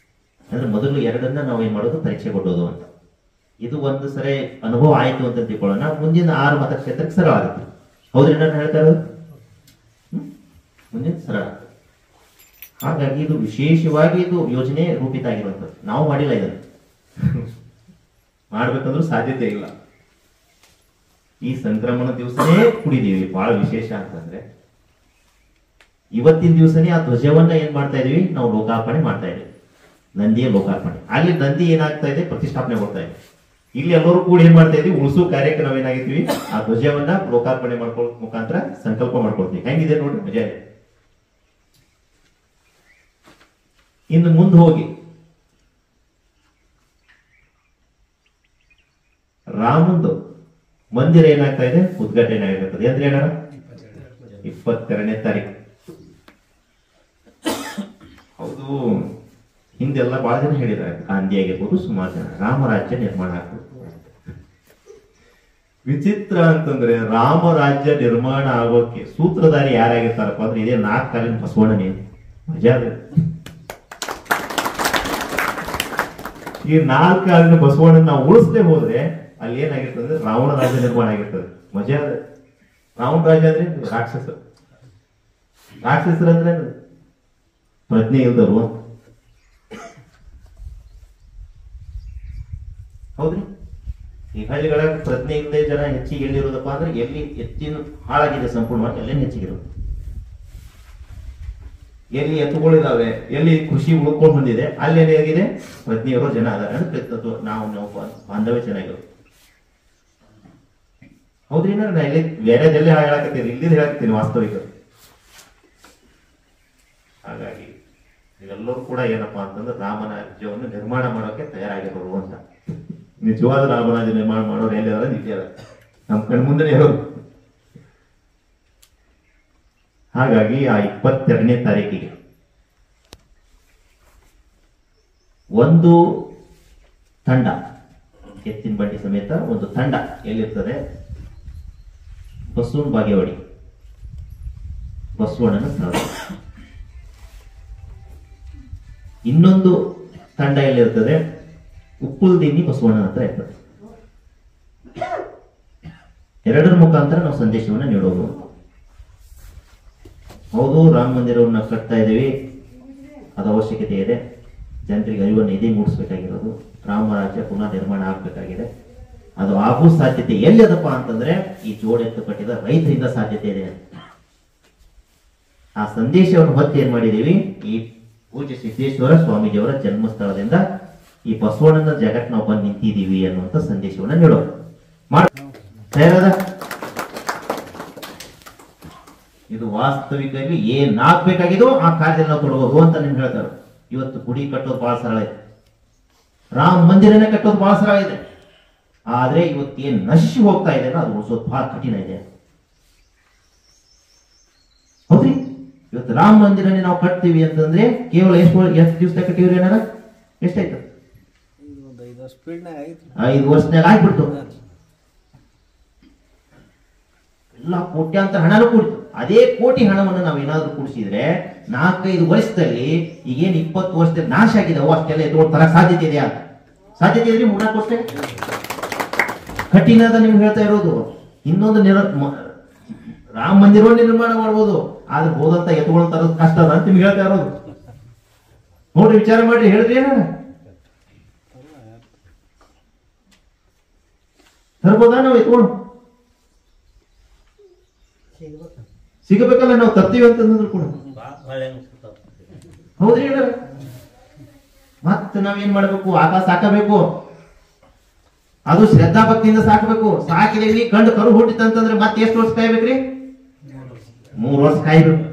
ಅಂದ್ರೆ ಮೊದಲು 2 ನಾವು ಏನ್ ಮಾಡೋದು, ಪರೀಕ್ಷೆ ಕೊಡೋದು ಅಂತ. ಇದು ಒಂದು ಸರಿ ಅನುಭವ ಆಯ್ತು ಅಂತ ತಿಳ್ಕೊಳ್ಳೋಣ, ಮುಂದಿನ 6 ಮತಕ್ಷೇತ್ರಕ್ಕೆ ಸರಳ ಆಗುತ್ತೆ. ಹೌದ್ರಿ ನಾನು ಹೇಳ್ತಾ ಇರೋದು? ಮುಂದಿನ ಸರಳ. ಹಾಗಾಗಿ ಇದು ವಿಶೇಷವಾಗಿ ಇದು ಯೋಜನೆ ರೂಪಿತ ಆಗಿರುವಂಥದ್ದು. ನಾವು ಮಾಡಿಲ್ಲ, ಇದನ್ನು ಮಾಡ್ಬೇಕಂದ್ರೂ ಸಾಧ್ಯತೆ ಇಲ್ಲ. ಈ ಸಂಕ್ರಮಣ ದಿವಸನೇ ಕುಡಿದೀವಿ. ಬಹಳ ವಿಶೇಷ ಅಂತಂದ್ರೆ ಇವತ್ತಿನ ದಿವಸನೇ ಆ ಧ್ವಜವನ್ನ ಏನ್ ಮಾಡ್ತಾ ಇದೀವಿ, ನಾವು ಲೋಕಾರ್ಪಣೆ ಮಾಡ್ತಾ ಇದೀವಿ. ನಂದಿಯ ಲೋಕಾರ್ಪಣೆ. ಅಲ್ಲಿ ನಂದಿ ಏನಾಗ್ತಾ ಇದೆ, ಪ್ರತಿಷ್ಠಾಪನೆ ಮಾಡ್ತಾ ಇದೆ. ಇಲ್ಲಿ ಎಲ್ಲರೂ ಕೂಡ ಏನ್ ಮಾಡ್ತಾ ಇದೀವಿ, ಉಳಿಸು ಕಾರ್ಯಕ್ಕೆ ನಾವೇನಾಗಿರ್ತೀವಿ, ಆ ಧ್ವಜವನ್ನ ಲೋಕಾರ್ಪಣೆ ಮಾಡ್ಕೊಳ್ಳೋ ಮುಖಾಂತರ ಸಂಕಲ್ಪ ಮಾಡ್ಕೊಳ್ತೀವಿ. ಹೆಂಗಿದೆ ನೋಡ್ರಿ, ಮಜಾ ಇದೆ. ಇನ್ನು ಮುಂದೆ ಹೋಗಿ ರಾಮಂದು ಮಂದಿರ ಏನಾಗ್ತಾ ಇದೆ, ಉದ್ಘಾಟನೆ ಆಗಿರ್ತದೆ. ಅಂದ್ರೆ ಏನಾರ 22ನೇ ತಾರೀಕು. ಹೌದು, ಹಿಂದೆಲ್ಲ ಬಹಳ ಜನ ಹೇಳಿದ್ದಾರೆ, ಗಾಂಧಿ ಆಗಿರ್ಬೋದು, ಸುಮಾರು ಜನ ರಾಮರಾಜ್ಯ ನಿರ್ಮಾಣ ಆಗ್ಬೋದು. ವಿಚಿತ್ರ ಅಂತಂದ್ರೆ ರಾಮರಾಜ್ಯ ನಿರ್ಮಾಣ ಆಗೋಕೆ ಸೂತ್ರಧಾರಿ ಯಾರಾಗಿರ್ತಾರಪ್ಪ ಅಂದ್ರೆ ಇದೇ 4 ಕಾಲಿನ ಬಸವಣ್ಣನೇ. ಮಜಾ ಇದೆ. ಈ 4 ಕಾಲಿನ ಬಸವಣ್ಣ ನಾವು ಉಳಿಸದೆ ಹೋದ್ರೆ ಅಲ್ಲಿ ಏನಾಗಿರ್ತದೆ, ರಾವಣ ರಾಜ್ಯ ನಿರ್ಮಾಣ ಆಗಿರ್ತದೆ. ಮಜಾ ಇದೆ. ರಾವಣ ರಾಜ್ಯ ಅಂದ್ರೆ ರಾಕ್ಷಸ. ರಾಕ್ಷಸರಂದ್ರೆ ಪ್ರಜ್ಞೆ ಇಲ್ದರು. ಹೌದ್ರಿ, ಈ ಹಳ್ಳಿಗಳ ಪ್ರಜ್ಞೆ ಇಲ್ಲದೆ ಜನ ಹೆಚ್ಚಿಗೆ ಎಲ್ಲಿರೋದಪ್ಪ ಅಂದ್ರೆ ಎಲ್ಲಿ ಹೆಚ್ಚಿನ ಹಾಳಾಗಿದೆ ಸಂಪೂರ್ಣವಾಗಿ, ಅಲ್ಲೇನು ಹೆಚ್ಚಿಗಿರೋದು. ಎಲ್ಲಿ ಎತ್ತುಗಳಿದಾವೆ, ಎಲ್ಲಿ ಕೃಷಿ ಉಳ್ಕೊಂಡು ಬಂದಿದೆ, ಅಲ್ಲಿ ಏನಾಗಿದೆ, ಪ್ರಜ್ಞೆಯವರು ಜನ ಅದಾರೆ ಅಂದ್ರೆ ನಾವು ಬಾಂಧವ್ಯ ಚೆನ್ನಾಗಿರೋದು. ಹೌದ್ರಿ, ನಾ ಇಲ್ಲಿ ಬೇರೆದೆಲ್ಲ ಹೇಳಕತ್ತೀನಿ, ಇಲ್ಲಿ ಹೇಳಕತ್ತೀನಿ ವಾಸ್ತವಿಕ. ಹಾಗಾಗಿ ಇವೆಲ್ಲರೂ ಕೂಡ ಏನಪ್ಪಾ ಅಂತಂದ್ರೆ ರಾಮನ ರಾಜ್ಯವನ್ನು ನಿರ್ಮಾಣ ಮಾಡೋಕೆ ತಯಾರಾಗಿರೋರು ಅಂತ. ನಿಜವಾದ ರಾಮರಾಜ್ಯ ನಿರ್ಮಾಣ ಮಾಡೋರು ಎಲ್ಲಿದ್ದಾರೆ, ನಿಜ ನಮ್ಮ ಕಣ್ಣು ಮುಂದೆ ಇರೋದು. ಹಾಗಾಗಿ ಆ 22ನೇ ತಾರೀಕಿಗೆ ಒಂದು ತಂಡ, ಎತ್ತಿನ ಬಂಡಿ ಸಮೇತ ಒಂದು ತಂಡ ಎಲ್ಲಿರ್ತದೆ, ಬಸವನ ಬಾಗೇವಾಡಿ ಬಸವಣ್ಣನ ಸ್ಥಳ. ಇನ್ನೊಂದು ತಂಡ ಎಲ್ಲಿರ್ತದೆ, ಉಪ್ಪುಲ್ದಿನ್ನಿ ಬಸವಣ್ಣನ ಹತ್ರ ಇರ್ತದೆ. ಎರಡರ ಮುಖಾಂತರ ನಾವು ಸಂದೇಶವನ್ನ ನೀಡೋದು. ಹೌದು, ರಾಮ ಮಂದಿರವನ್ನ ಕಟ್ತಾ ಇದ್ದೀವಿ, ಅದು ಅವಶ್ಯಕತೆ ಇದೆ, ಜನರಿಗೆ ಅರಿವನ್ನು ಇದೇ ಮೂಡಿಸ್ಬೇಕಾಗಿರೋದು. ರಾಮರಾಜ್ಯ ಪುನಃ ನಿರ್ಮಾಣ ಆಗ್ಬೇಕಾಗಿದೆ. ಅದು ಆಗೋ ಸಾಧ್ಯತೆ ಎಲ್ಲಿದಪ್ಪ ಅಂತಂದ್ರೆ ಈ ಜೋಡೆತ್ತು ಕಟ್ಟಿದ ರೈತರಿಂದ ಸಾಧ್ಯತೆ ಇದೆ. ಆ ಸಂದೇಶವನ್ನು ಹೊತ್ತು ಏನ್ ಮಾಡಿದೀವಿ, ಈ ಪೂಜ್ಯ ಸಿದ್ದೇಶ್ವರ ಸ್ವಾಮೀಜಿಯವರ ಜನ್ಮಸ್ಥಳದಿಂದ ಈ ಬಸವಣ್ಣನ ಜಗತ್ ನಾವು ಬಂದು ನಿಂತಿದ್ದೀವಿ ಅನ್ನುವಂಥ ಸಂದೇಶವನ್ನ ನೀಡೋದು. ತಯಾರದ ಇದು ವಾಸ್ತವಿಕವಾಗಿ ಏನಾಗ್ಬೇಕಾಗಿದೋ ಆ ಕಾರ್ಯದಲ್ಲಿ ನಾವು ತೊಡಗೋದು ಅಂತ ನಿಮ್ಗೆ ಹೇಳ್ತಾರೆ. ಇವತ್ತು ಗುಡಿ ಕಟ್ಟೋದು ಬಹಳ ಸರಳ ಇದೆ, ರಾಮ ಮಂದಿರನೇ ಕಟ್ಟೋದು ಬಹಳ ಸರಳ ಇದೆ. ಆದ್ರೆ ಇವತ್ತು ಏನ್ ನಶಿ ಹೋಗ್ತಾ ಇದೆ ಅದು ಉಳಿಸೋದು ಬಹಳ ಕಠಿಣ ಇದೆ. ಹೌದ್ರಿ, ಇವತ್ತು ರಾಮ ಮಂದಿರನೇ ನಾವು ಕಟ್ತೀವಿ ಅಂತಂದ್ರೆ ಕೇವಲ ಎಷ್ಟು ದಿವಸ ಕಟ್ಟಿವ್ರಿ? ಏನಾರ ಎಷ್ಟಾಯ್ತು? 5 ವರ್ಷನಾಗ ಆಗ್ಬಿಡ್ತು. ಎಲ್ಲ ಕೋಟ್ಯಾಂತರ ಹಣನೂ ಕೂಡಿತು. ಅದೇ ಕೋಟಿ ಹಣವನ್ನು ನಾವೇನಾದ್ರೂ ಕೂಡಿಸಿದ್ರೆ 4-5 ವರ್ಷದಲ್ಲಿ ಈಗೇನು 20 ವರ್ಷದಲ್ಲಿ ನಾಶ ಆಗಿದಾವೋ ಅಷ್ಟೆಲ್ಲ ಎತ್ಕೊಂಡು ತರಕ್ ಸಾಧ್ಯತೆ ಇದೆಯಾ? ಸಾಧ್ಯತೆ ಇದ್ರಿ 3-4 ವರ್ಷ ಕಠಿಣ ಅದ ನಿಮ್ಗೆ ಹೇಳ್ತಾ ಇರೋದು. ಇನ್ನೊಂದು ರಾಮ ಮಂದಿರವನ್ನು ನಿರ್ಮಾಣ ಮಾಡ್ಬೋದು, ಆದ್ರೆ ಹೋದಂತ ಎತ್ಕೊಂಡು ತರೋದು ಕಷ್ಟ ಅದ ಅಂತ ನಿಮ್ಗೆ ಹೇಳ್ತಾ ಇರೋದು. ನೋಡ್ರಿ, ವಿಚಾರ ಮಾಡ್ರಿ, ಹೇಳ್ರಿ, ಏನ ತರ್ಬೋದಾ? ನಾವು ಎತ್ಕೊಂಡು ಸಿಗಬೇಕಲ್ಲ, ನಾವು ತರ್ತೀವಿ ಅಂತಂದ್ರು ಕೂಡ. ಹೌದ್ರಿ, ಮತ್ತೆ ನಾವೇನ್ ಮಾಡ್ಬೇಕು? ಆಕಾಶ ಸಾಕಬೇಕು, ಅದು ಶ್ರದ್ಧಾ ಭಕ್ತಿಯಿಂದ ಸಾಕಬೇಕು. ಸಾಕಿದೇವಿ, ಗಂಡು ಕರು ಹುಟ್ಟಿತಂತಂದ್ರೆ ಮತ್ತೆ ಎಷ್ಟು ವರ್ಷ ಕಾಯ್ಬೇಕ್ರಿ? 3 ವರ್ಷ ಕಾಯ್ಬೇಕು.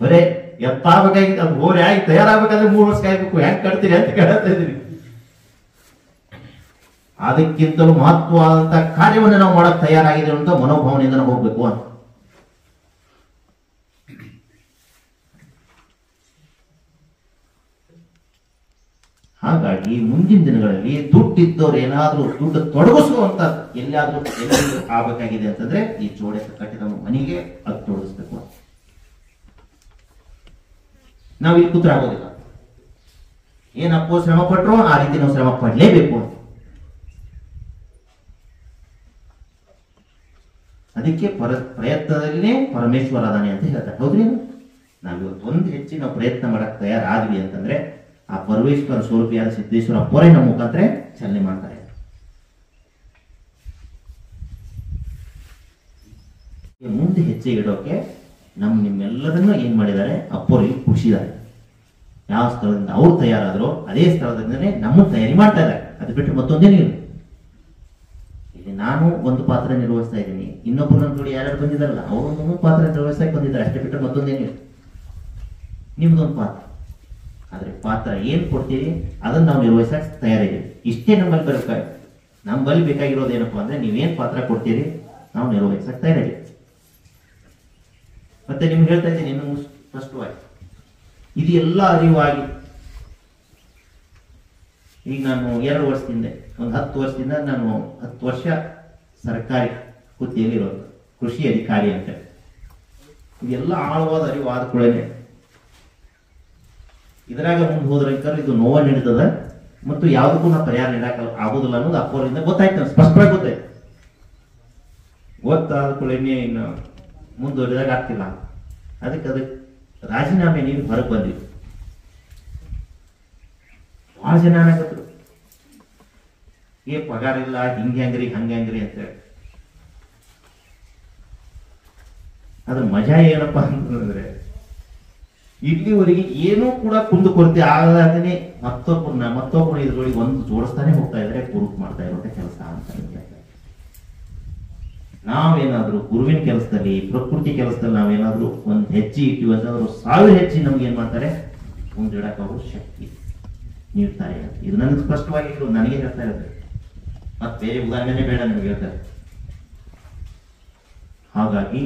ಬರೇ ಎತ್ತಾಗಬೇಕಾಗಿ ಅದು ಹೋರಿ ಆಗಿ ತಯಾರಾಗಬೇಕಾದ್ರೆ 3 ವರ್ಷ ಕಾಯ್ಬೇಕು. ಹೆಂಗ್ ಕಟ್ತೀರಿ ಅಂತ ಕೇಳ್ತಾ ಇದೀವಿ. ಅದಕ್ಕಿಂತಲೂ ಮಹತ್ವವಾದಂತ ಕಾರ್ಯವನ್ನು ನಾವು ಮಾಡಕ್ ತಯಾರಾಗಿದೆ ಅಂತ ಮನೋಭಾವನೆಯಿಂದ ನಾವು ಹೋಗ್ಬೇಕು ಅಂತ. ಹಾಗಾಗಿ ಮುಂದಿನ ದಿನಗಳಲ್ಲಿ ದುಡ್ಡಿದ್ದವ್ರು ಏನಾದ್ರೂ ದುಡ್ಡು ತೊಡಗಿಸುವಂತ ಎಲ್ಲಿ ಆಗ್ಬೇಕಾಗಿದೆ ಅಂತಂದ್ರೆ ಈ ಜೋಡೆ ಕಟ್ಟಿದ ಮನೆಗೆ ಅದು ತೊಡಗಿಸ್ಬೇಕು. ನಾವು ಇಲ್ಲಿ ಕೂತ್ರ ಆಗೋದಿಲ್ಲ. ಏನಪ್ಪೋ ಶ್ರಮ ಪಟ್ರು ಆ ರೀತಿ ನಾವು ಶ್ರಮ ಪಡ್ಲೇಬೇಕು. ಅದಕ್ಕೆ ಪ್ರಯತ್ನದಲ್ಲೇ ಪರಮೇಶ್ವರ ಅದಾನೆ ಅಂತ ಹೇಳ್ತಾರೆ. ಹೌದ್ರಿ, ನಾವಿವತ್ತು ಒಂದು ಹೆಚ್ಚಿನ ಪ್ರಯತ್ನ ಮಾಡಕ್ ತಯಾರಾದ್ವಿ ಅಂತಂದ್ರೆ ಆ ಪರಮೇಶ್ವರ ಸ್ವರೂಪಿಯಾದ ಸಿದ್ದೇಶ್ವರ ಪೊರೆ ನಮ್ಮ ಮುಖಾಂತರ ಚಲನೆ ಮಾಡ್ತಾರೆ. ಮುಂದೆ ಹೆಜ್ಜೆ ಇಡೋಕೆ ನಿಮ್ಮೆಲ್ಲರನ್ನ ಏನ್ ಮಾಡಿದ್ದಾರೆ, ಅಪ್ಪೋರಿಗೆ ಕುಡಿಸಿದ್ದಾರೆ. ಯಾವ ಸ್ಥಳದಿಂದ ಅವ್ರು ತಯಾರಾದ್ರು ಅದೇ ಸ್ಥಳದಿಂದನೇ ನಮ್ಮ ತಯಾರಿ ಮಾಡ್ತಾ ಇದ್ದಾರೆ. ಅದು ಬಿಟ್ಟರೆ ಮತ್ತೊಂದೇನಿಲ್ಲ. ಇಲ್ಲಿ ನಾನು ಒಂದು ಪಾತ್ರ ನಿರ್ವಹಿಸ್ತಾ ಇದ್ದೀನಿ, ಇನ್ನೊಬ್ಬರು ನನ್ನ ಜೋಡಿ ಯಾರು ಬಂದಿದ್ದಾರಲ್ಲ ಅವರೊಂದು ಪಾತ್ರ ನಿರ್ವಹಿಸಕ್ಕೆ ಬಂದಿದ್ದಾರೆ. ಅಷ್ಟೇ ಬಿಟ್ಟರೆ ಮತ್ತೊಂದೇನಿಲ್ಲ. ನಿಮ್ದೊಂದು ಪಾತ್ರ, ಆದ್ರೆ ಪಾತ್ರ ಏನ್ ಕೊಡ್ತೀರಿ ಅದನ್ನ ನಾವು ನಿರ್ವಹಿಸಕ್ ತಯಾರಿದ್ದೀವಿ. ಇಷ್ಟೇ ನಮ್ಮಲ್ಲಿ ಬೇಕಾಗಿ. ನಮ್ಮಲ್ಲಿ ಬೇಕಾಗಿರೋದು ಏನಪ್ಪಾ ಅಂದ್ರೆ ನೀವೇನ್ ಪಾತ್ರ ಕೊಡ್ತೀರಿ ನಾವು ನಿರ್ವಹಿಸಕ್ ತಯಾರಿದ್ದೀವಿ. ಮತ್ತೆ ನಿಮ್ಗೆ ಹೇಳ್ತಾ ಇದ್ದೀನಿ ಇನ್ನು ಸ್ಪಷ್ಟವಾಗಿ, ಇದು ಎಲ್ಲ ಅರಿವಾಗಿ ಈಗ ನಾನು 2 ವರ್ಷದಿಂದ ಒಂದು 10 ವರ್ಷದಿಂದ ನಾನು 10 ವರ್ಷ ಸರ್ಕಾರಿ ಹುದ್ದೆಯಲ್ಲಿ ಇರೋದು, ಕೃಷಿ ಅಧಿಕಾರಿ ಅಂತ. ಇದೆಲ್ಲ ಆಳವಾದ ಅರಿವು ಆದ ಕೂಡಲೇ ಇದರಾಗ ಮುಂದೆ ಹೋದ್ರಂಕರ್ ಇದು ನೋವ ನೀಡ್ತದ ಮತ್ತು ಯಾವುದಕ್ಕೂ ನಾವು ಪರಿಹಾರ ನೀಡಕ್ ಆಗುದಿಲ್ಲ ಅನ್ನೋದು ಅಪ್ಪೋರಿಂದ ಗೊತ್ತಾಯ್ತು, ಸ್ಪಷ್ಟವಾಗಿ ಗೊತ್ತಾಯ್ತು. ಗೊತ್ತಾದ ಕೂಡಲೇ ಇನ್ನು ಮುಂದುವರಿದಾಗ ಆಗ್ತಿಲ್ಲ. ಅದಕ್ಕೆ ರಾಜೀನಾಮೆ ನೀವು ಹೊರಗೆ ಬಂದ್ವಿ. ಬಹಳ ಜನ ಅನ್ನಕತ್ರು ಪಗಾರ ಇಲ್ಲ, ಹಿಂಗ್ರಿ ಹಂಗ್ರಿ ಅಂತ ಹೇಳಿ. ಅದ್ರ ಮಜಾ ಏನಪ್ಪಾ ಅಂತಂದ್ರೆ ಇಲ್ಲಿವರೆಗೆ ಏನೂ ಕೂಡ ಕುಂದು ಕೊರತೆ ಆಗದಾಗನೆ ಮತ್ತೊಬ್ಬರು ಇದ್ರೊಳಗೆ ಒಂದು ಜೋಡಿಸ್ತಾನೆ ಹೋಗ್ತಾ ಇದ್ರೆ ಗುರುತು ಮಾಡ್ತಾ ಇರೋದೇ ಕೆಲಸ ಅಂತ. ನಾವೇನಾದ್ರೂ ಗುರುವಿನ ಕೆಲಸದಲ್ಲಿ, ಪ್ರಕೃತಿ ಕೆಲಸದಲ್ಲಿ ನಾವೇನಾದ್ರೂ ಒಂದು ಹೆಜ್ಜೆ ಇಟ್ಟಿವಿ ಅಂತಂದ್ರೆ 1000 ಹೆಜ್ಜೆ ನಮ್ಗೆ ಏನ್ ಮಾಡ್ತಾರೆ, ಮುಂದಿಡಕ್ಕೆ ಅವರು ಶಕ್ತಿ ನೀಡ್ತಾರೆ. ಇದು ನನಗೆ ಸ್ಪಷ್ಟವಾಗಿ ನನಗೆ ಹೇಳ್ತಾ ಇರುತ್ತೆ. ಮತ್ತೆ ಬೇರೆ ಉದಾಹರಣೆನೇ ಬೇಡ ನಿಮ್ಗೆ ಹೇಳ್ತಾರೆ. ಹಾಗಾಗಿ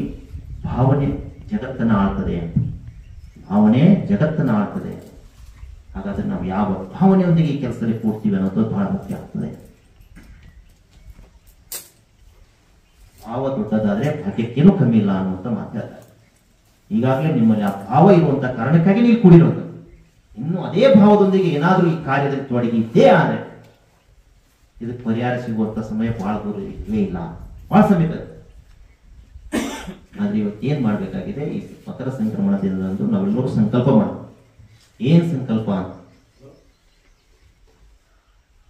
ಭಾವನೆ ಜಗತ್ತನ್ನು ಆಳ್ತದೆ ಅಂತ. ಭಾವನೆ ಜಗತ್ತನ್ನು ಆಳ್ತದೆ. ಹಾಗಾದ್ರೆ ನಾವು ಯಾವ ಭಾವನೆಯೊಂದಿಗೆ ಈ ಕೆಲಸದಲ್ಲಿ ಕೂಡ್ತೀವಿ ಅನ್ನೋದು ಬಹಳ ಮುಖ್ಯ ಆಗ್ತದೆ. ಭಾವ ದೊಡ್ಡದಾದ್ರೆ ಭಾಗ್ಯಕ್ಕೇನು ಕಮ್ಮಿ ಇಲ್ಲ ಅನ್ನುವಂತ ಮಾತಾಡ್ತಾರೆ. ಈಗಾಗಲೇ ನಿಮ್ಮಲ್ಲಿ ಆ ಭಾವ ಇರುವಂತ ಕಾರಣಕ್ಕಾಗಿ ನೀವು ಕೂಡಿರೋದು. ಇನ್ನು ಅದೇ ಭಾವದೊಂದಿಗೆ ಏನಾದರೂ ಈ ಕಾರ್ಯದಲ್ಲಿ ತೊಡಗಿ ಇದ್ದೇ ಆದ್ರೆ ಇದಕ್ಕೆ ಪರಿಹಾರ ಸಿಗುವಂತ ಸಮಯ ಬಹಳ ದೂರ ಇಲ್ಲವೇ ಇಲ್ಲ, ಬಹಳ ಸಮೀಪ. ಆದ್ರೆ ಇವತ್ತು ಏನ್ ಮಾಡ್ಬೇಕಾಗಿದೆ, ಈ ಮಕರ ಸಂಕ್ರಮಣ ದಿನದಂದು ನಾವೆಲ್ಲರೂ ಸಂಕಲ್ಪ ಮಾಡೋದು. ಏನ್ ಸಂಕಲ್ಪ ಅಂತ,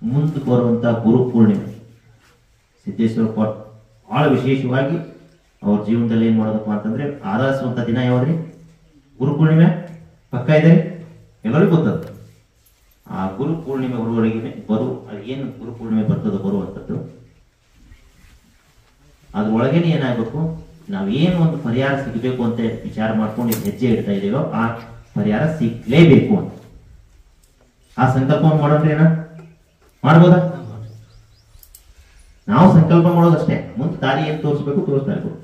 ಮುಂದೆ ಬರುವಂತ ಗುರು ಪೂರ್ಣಿಮೆ ಸಿದ್ದೇಶ್ವರ ಪಾಠ ಬಹಳ ವಿಶೇಷವಾಗಿ ಅವ್ರ ಜೀವನದಲ್ಲಿ ಏನ್ ಮಾಡೋದಪ್ಪ ಅಂತಂದ್ರೆ ಆರಾಧಿಸುವಂತ ದಿನ ಯಾವ್ದ್ರಿ? ಗುರು ಪೂರ್ಣಿಮೆ. ಪಕ್ಕ ಇದೆ, ಎಲ್ಲರಿಗೂ ಗೊತ್ತದ. ಆ ಗುರು ಪೂರ್ಣಿಮೆ ಬರುವವರೆಗೆ ಏನು ಗುರು ಪೂರ್ಣಿಮೆ ಬರ್ತದೋ ಬರುವಂಥದ್ದು, ಅದ್ರೊಳಗೇನೆ ಏನಾಗಬೇಕು, ನಾವೇನು ಒಂದು ಪರಿಹಾರ ಸಿಗಬೇಕು ಅಂತ ವಿಚಾರ ಮಾಡ್ಕೊಂಡು ಹೆಜ್ಜೆ ಇಡ್ತಾ ಇದೀವೋ ಆ ಪರಿಹಾರ ಸಿಗ್ಲೇಬೇಕು ಅಂತ ಆ ಸಂಕಲ್ಪವನ್ನು ಮಾಡೋದ್ರೆ ಏನ ಮಾಡ್ಬೋದಾ? ನಾವು ಸಂಕಲ್ಪ ಮಾಡೋದಷ್ಟೇ, ಮುಂದೆ ದಾರಿ ಏನ್ ತೋರಿಸ್ಬೇಕು ತೋರಿಸ್ತಾ ಇರ್ಬೋದು,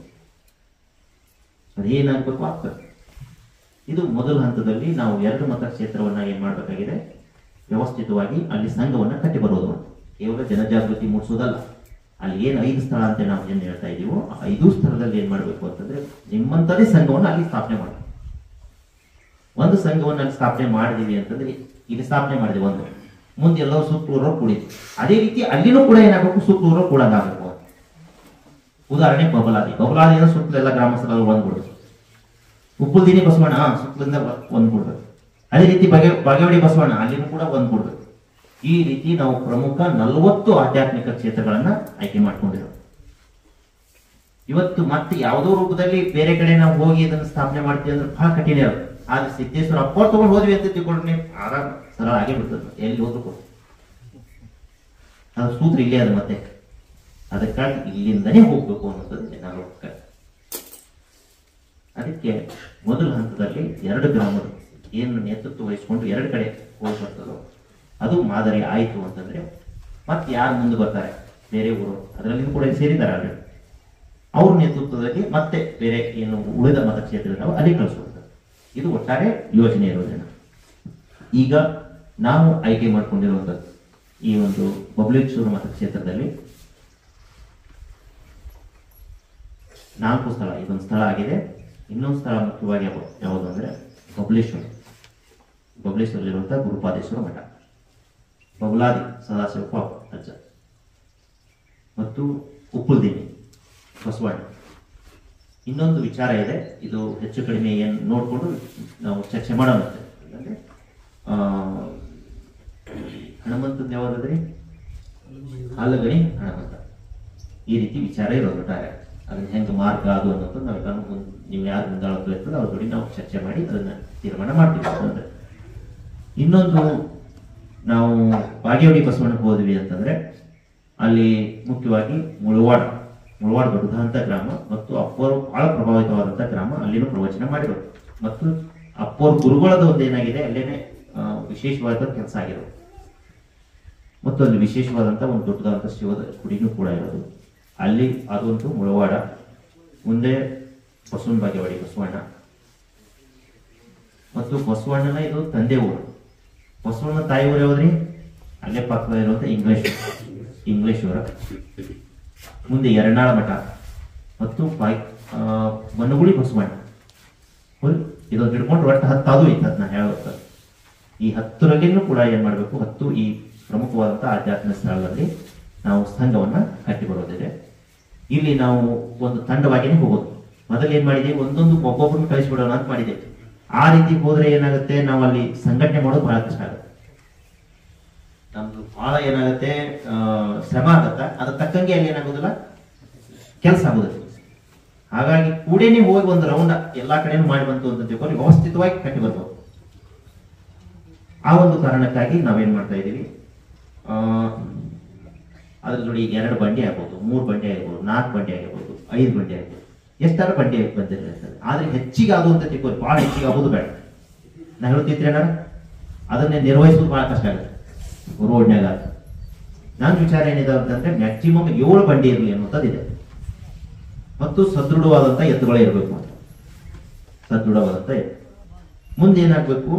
ಅದೇನಾಗ್ಬೇಕು ಆಗ್ತದೆ. ಇದು ಮೊದಲ ಹಂತದಲ್ಲಿ ನಾವು 2 ಮತಕ್ಷೇತ್ರವನ್ನ ಏನ್ ಮಾಡ್ಬೇಕಾಗಿದೆ, ವ್ಯವಸ್ಥಿತವಾಗಿ ಅಲ್ಲಿ ಸಂಘವನ್ನ ಕಟ್ಟಿ ಬರೋದು ಅಂತ. ಕೇವಲ ಜನಜಾಗೃತಿ ಮೂಡಿಸೋದಲ್ಲ, ಅಲ್ಲಿ ಏನ್ 5 ಸ್ಥಳ ಅಂತ ನಾವು ಏನ್ ಹೇಳ್ತಾ ಇದೀವೋ ಆ 5 ಸ್ಥಳದಲ್ಲಿ ಏನ್ ಮಾಡ್ಬೇಕು ಅಂತಂದ್ರೆ ನಿಮ್ಮಂತದೇ ಸಂಘವನ್ನ ಅಲ್ಲಿ ಸ್ಥಾಪನೆ ಮಾಡಿ. ಒಂದು ಸಂಘವನ್ನ ಅಲ್ಲಿ ಸ್ಥಾಪನೆ ಮಾಡಿದೀವಿ ಅಂತಂದ್ರೆ ಇಲ್ಲಿ ಸ್ಥಾಪನೆ ಮಾಡಿದೀವಿ ಒಂದು, ಮುಂದೆ ಎಲ್ಲರೂ ಸೂಕ್ತವರು ಕೂಡಿದ್ವಿ. ಅದೇ ರೀತಿ ಅಲ್ಲಿನೂ ಕೂಡ ಏನಾಗಬೇಕು, ಸೂಕ್ತವರು ಕೂಡಂಗಾಗಬೇಕು. ಉದಾಹರಣೆ ಬಬಲಾದಿನ ಸುತ್ತಲೆಲ್ಲ ಗ್ರಾಮಸ್ಥರ ಒಂದ್ಬಿಡ್ಬೇಕು. ಉಪ್ಪುಲ್ದಿನಿ ಬಸವಣ್ಣ ಸುತ್ತಲಿಂದ ಒಂದ್ಬಿಡ್ಬೇಕು. ಅದೇ ರೀತಿ ಬಾಗೇವಾಡಿ ಬಸವಣ್ಣ ಅಲ್ಲಿನೂ ಕೂಡ ಒಂದ್ಬಿಡ್ಬೇಕು. ಈ ರೀತಿ ನಾವು ಪ್ರಮುಖ 40 ಆಧ್ಯಾತ್ಮಿಕ ಕ್ಷೇತ್ರಗಳನ್ನ ಆಯ್ಕೆ ಮಾಡ್ಕೊಂಡಿರೋ. ಇವತ್ತು ಮತ್ತೆ ಯಾವುದೋ ರೂಪದಲ್ಲಿ ಬೇರೆ ಕಡೆ ನಾವು ಹೋಗಿ ಇದನ್ನ ಸ್ಥಾಪನೆ ಮಾಡ್ತೀವಿ ಅಂದ್ರೆ ಬಹಳ ಕಠಿಣ ಇರೋದು. ಆದ್ರೆ ಸಿದ್ದೇಶ್ವರ ಅಪ್ಪೋರ್ ತಗೊಂಡು ಹೋದ್ವಿ ಅಂತ ತಿಳ್ಕೊಂಡ್ರೆ ಆರಾಮ್ ಸರಳ ಆಗೇ ಬಿಡ್ತದೆ, ಎಲ್ಲಿ ಹೋದ್ರು ಕೂಡ. ಅದು ಸೂತ್ರ ಇಲ್ಲೇ ಅದು. ಮತ್ತೆ ಅದಕ್ಕಾಗಿ ಇಲ್ಲಿಂದನೇ ಹೋಗ್ಬೇಕು ಅನ್ನೋದು ನಾವು. ಅದಕ್ಕೆ ಮೊದಲ ಹಂತದಲ್ಲಿ 2 ಗ್ರಾಮಗಳು ಏನು ನೇತೃತ್ವ ವಹಿಸಿಕೊಂಡು 2 ಕಡೆ ಹೋಗಿ ಬರ್ತದೋ ಅದು ಮಾದರಿ ಆಯಿತು ಅಂತಂದ್ರೆ ಮತ್ತೆ ಯಾರು ಮುಂದೆ ಬರ್ತಾರೆ, ಬೇರೆ ಊರು ಅದರಲ್ಲಿ ಕೂಡ ಸೇರಿದ್ದಾರೆ ಆಲ್ರೆಡಿ, ಅವ್ರ ನೇತೃತ್ವದಲ್ಲಿ ಮತ್ತೆ ಬೇರೆ ಏನು ಉಳಿದ ಮತಕ್ಷೇತ್ರಗಳು ಅಲ್ಲಿ ಕಳಿಸ್ಕೊಡ್ತಾರೆ. ಇದು ಒಟ್ಟಾರೆ ಯೋಜನೆ ಇರೋದನ್ನ. ಈಗ ನಾವು ಆಯ್ಕೆ ಮಾಡ್ಕೊಂಡಿರುವಂಥದ್ದು ಈ ಒಂದು ಬಬಲೇಶ್ವರ ಮತಕ್ಷೇತ್ರದಲ್ಲಿ 4 ಸ್ಥಳ. ಇದೊಂದು ಸ್ಥಳ ಆಗಿದೆ. ಇನ್ನೊಂದು ಸ್ಥಳ ಮುಖ್ಯವಾಗಿ ಯಾವುದು ಅಂದ್ರೆ ಬಬಲೇಶ್ವರಲ್ಲಿರುವಂತಹ ಗುರುಪಾದೇಶ್ವರ ಮಠ, ಬಬಲಾದಿ ಸದಾಶಿವ ಅಜ್ಜ ಮತ್ತು ಉಪ್ಪುಲ್ದೇವಿ ಬಸವಣ್ಣ. ಇನ್ನೊಂದು ವಿಚಾರ ಇದೆ, ಇದು ಹೆಚ್ಚು ಕಡಿಮೆ ಏನು ನೋಡಿಕೊಂಡು ನಾವು ಚರ್ಚೆ ಮಾಡೋಣ. ಅಂದ್ರೆ ಹನುಮಂತದ ಯಾವ್ದಾದ್ರಿ? ಹಾಲಗಣಿ ಹನುಮಂತ. ಈ ರೀತಿ ವಿಚಾರ ಇರೋದು ಒಟ್ಟಾರೆ. ಅದನ್ನ ಹೆಂಗೆ ಮಾರ್ಗ ಅದು ಅನ್ನೋದು ನಾವೆಲ್ಲ ನೀವು ಯಾರು ಮುಂದಾಳತ್ವ ಇರ್ತದೆ ಅವ್ರ ಜೋಡಿ ನಾವು ಚರ್ಚೆ ಮಾಡಿ ಅದನ್ನ ತೀರ್ಮಾನ ಮಾಡ್ತೀವಿ ಅಂತಂದ್ರೆ. ಇನ್ನೊಂದು ನಾವು ಬಾಗೇವಾಡಿ ಬಸವಣ್ಣಕ್ಕೆ ಹೋದ್ವಿ ಅಂತಂದ್ರೆ ಅಲ್ಲಿ ಮುಖ್ಯವಾಗಿ ಮುಳವಾಡ ದೊಡ್ಡದಂತ ಗ್ರಾಮ ಮತ್ತು ಅಪ್ಪೋರು ಬಹಳ ಪ್ರಭಾವಿತವಾದಂತಹ ಗ್ರಾಮ. ಅಲ್ಲಿನೂ ಪ್ರವಚನ ಮಾಡಿರೋದು ಮತ್ತು ಅಪ್ಪೋರ್ ಗುರುಗಳದ ಒಂದು ಏನಾಗಿದೆ ಅಲ್ಲೇನೆ ವಿಶೇಷವಾದ ಕೆಲಸ ಆಗಿರೋದು ಮತ್ತು ಅಲ್ಲಿ ವಿಶೇಷವಾದಂತ ಒಂದು ದೊಡ್ಡದಾದಂತ ಶಿವದ ಗುಡಿನೂ ಕೂಡ ಇರೋದು ಅಲ್ಲಿ. ಅದೊಂದು ಮುಳವಾಡ. ಮುಂದೆ ಬಸವನ ಬಾಗೇವಾಡಿ ಬಸವಣ್ಣ ಮತ್ತು ಬಸವಣ್ಣನ ಇದು ತಂದೆ ಊರು. ಬಸವಣ್ಣ ತಾಯಿ ಊರು ಯಾವ್ದ್ರಿ? ಅಲ್ಲೇ ಪಕ್ಕದಲ್ಲಿರುವಂತ ಇಂಗ್ಲೇಶ್ವರ. ಮುಂದೆ ಯರನಾಳ ಮಠ ಮತ್ತು ಮನುಗುಳಿ ಬಸವಣ್ಣ. ಇದೊಂದು ಹಿಡ್ಕೊಂಡು ಒಟ್ಟು 10 ಅದು ಇತ್ತು. ಅದನ್ನ ಹೇಳುತ್ತ ಈ 10ರಲ್ಲಿನೂ ಕೂಡ ಏನ್ ಮಾಡ್ಬೇಕು, 10 ಈ ಪ್ರಮುಖವಾದಂತಹ ಆಧ್ಯಾತ್ಮಿಕ ಸ್ಥಳಗಳಲ್ಲಿ ನಾವು ಸಂಘವನ್ನ ಕಟ್ಟಿ ಬರೋದಿದೆ. ಇಲ್ಲಿ ನಾವು ಒಂದು ತಂಡವಾಗಿನೇ ಹೋಗೋದು. ಮೊದಲು ಏನ್ ಮಾಡಿದೀವಿ, ಒಂದೊಂದು ಒಬ್ಬೊಬ್ಬರನ್ನು ಕಳಿಸ್ಬಿಡೋಣ ಅಂತ ಮಾಡಿದ್ದೇವೆ. ಆ ರೀತಿ ಹೋದ್ರೆ ಏನಾಗುತ್ತೆ, ನಾವು ಅಲ್ಲಿ ಸಂಘಟನೆ ಮಾಡೋದು ಬಹಳ ಕಷ್ಟ ಆಗುತ್ತೆ. ನಮ್ದು ಬಹಳ ಏನಾಗುತ್ತೆ, ಶ್ರಮ ಆಗತ್ತ. ಅದ್ರ ತಕ್ಕಂಗೆ ಅಲ್ಲಿ ಏನಾಗೋದಿಲ್ಲ, ಕೆಲಸ ಆಗೋದಿಲ್ಲ. ಹಾಗಾಗಿ ಕೂಡೇನೆ ಹೋಗಿ ಒಂದು ರೌಂಡ್ ಎಲ್ಲಾ ಕಡೆನೂ ಮಾಡಿ ಬಂತು ಅಂತ ತಿಳ್ಕೊಂಡು ವ್ಯವಸ್ಥಿತವಾಗಿ ಕಟ್ಟಿ ಬರ್ಬೋದು. ಆ ಒಂದು ಕಾರಣಕ್ಕಾಗಿ ನಾವೇನ್ ಮಾಡ್ತಾ ಇದೀವಿ, ಅದ್ರ ಜೋಡಿ 2 ಬಂಡಿ ಆಗ್ಬೋದು, 3 ಬಂಡಿ ಆಗ್ಬೋದು, 4 ಬಂಡಿ ಆಗಿರ್ಬೋದು, 5 ಬಂಡಿ ಆಗ್ಬೋದು, ಎಷ್ಟಾರ ಬಂಡಿ ಬಂದಿರ್ತದೆ. ಆದ್ರೆ ಹೆಚ್ಚಿಗೆ ಆಗೋದು ಅಂತ ತಿಳ್ಕೊಂಡು ಬಹಳ ಹೆಚ್ಚಿಗೆ ಆಗೋದು ಬೇಡ. ನಾ ಹೇಳ್ತಿದ್ರೆ ಅದನ್ನೇ ನಿರ್ವಹಿಸೋದು ಬಹಳ ಕಷ್ಟ ಆಗುತ್ತೆ ರೋಡ್ನಾಗ. ನನ್ನ ವಿಚಾರ ಏನಿದೆ ಅಂತಂದ್ರೆ ಮ್ಯಾಕ್ಸಿಮಮ್ 7 ಬಂಡಿ ಇರಲಿ ಅನ್ನೋದಿದೆ. ಮತ್ತು ಸದೃಢವಾದಂಥ ಎತ್ತುಗಳೇ ಇರಬೇಕು ಅಂತ. ಸದೃಢವಾದಂಥ ಎತ್ತು. ಮುಂದೆ ಏನಾಗಬೇಕು,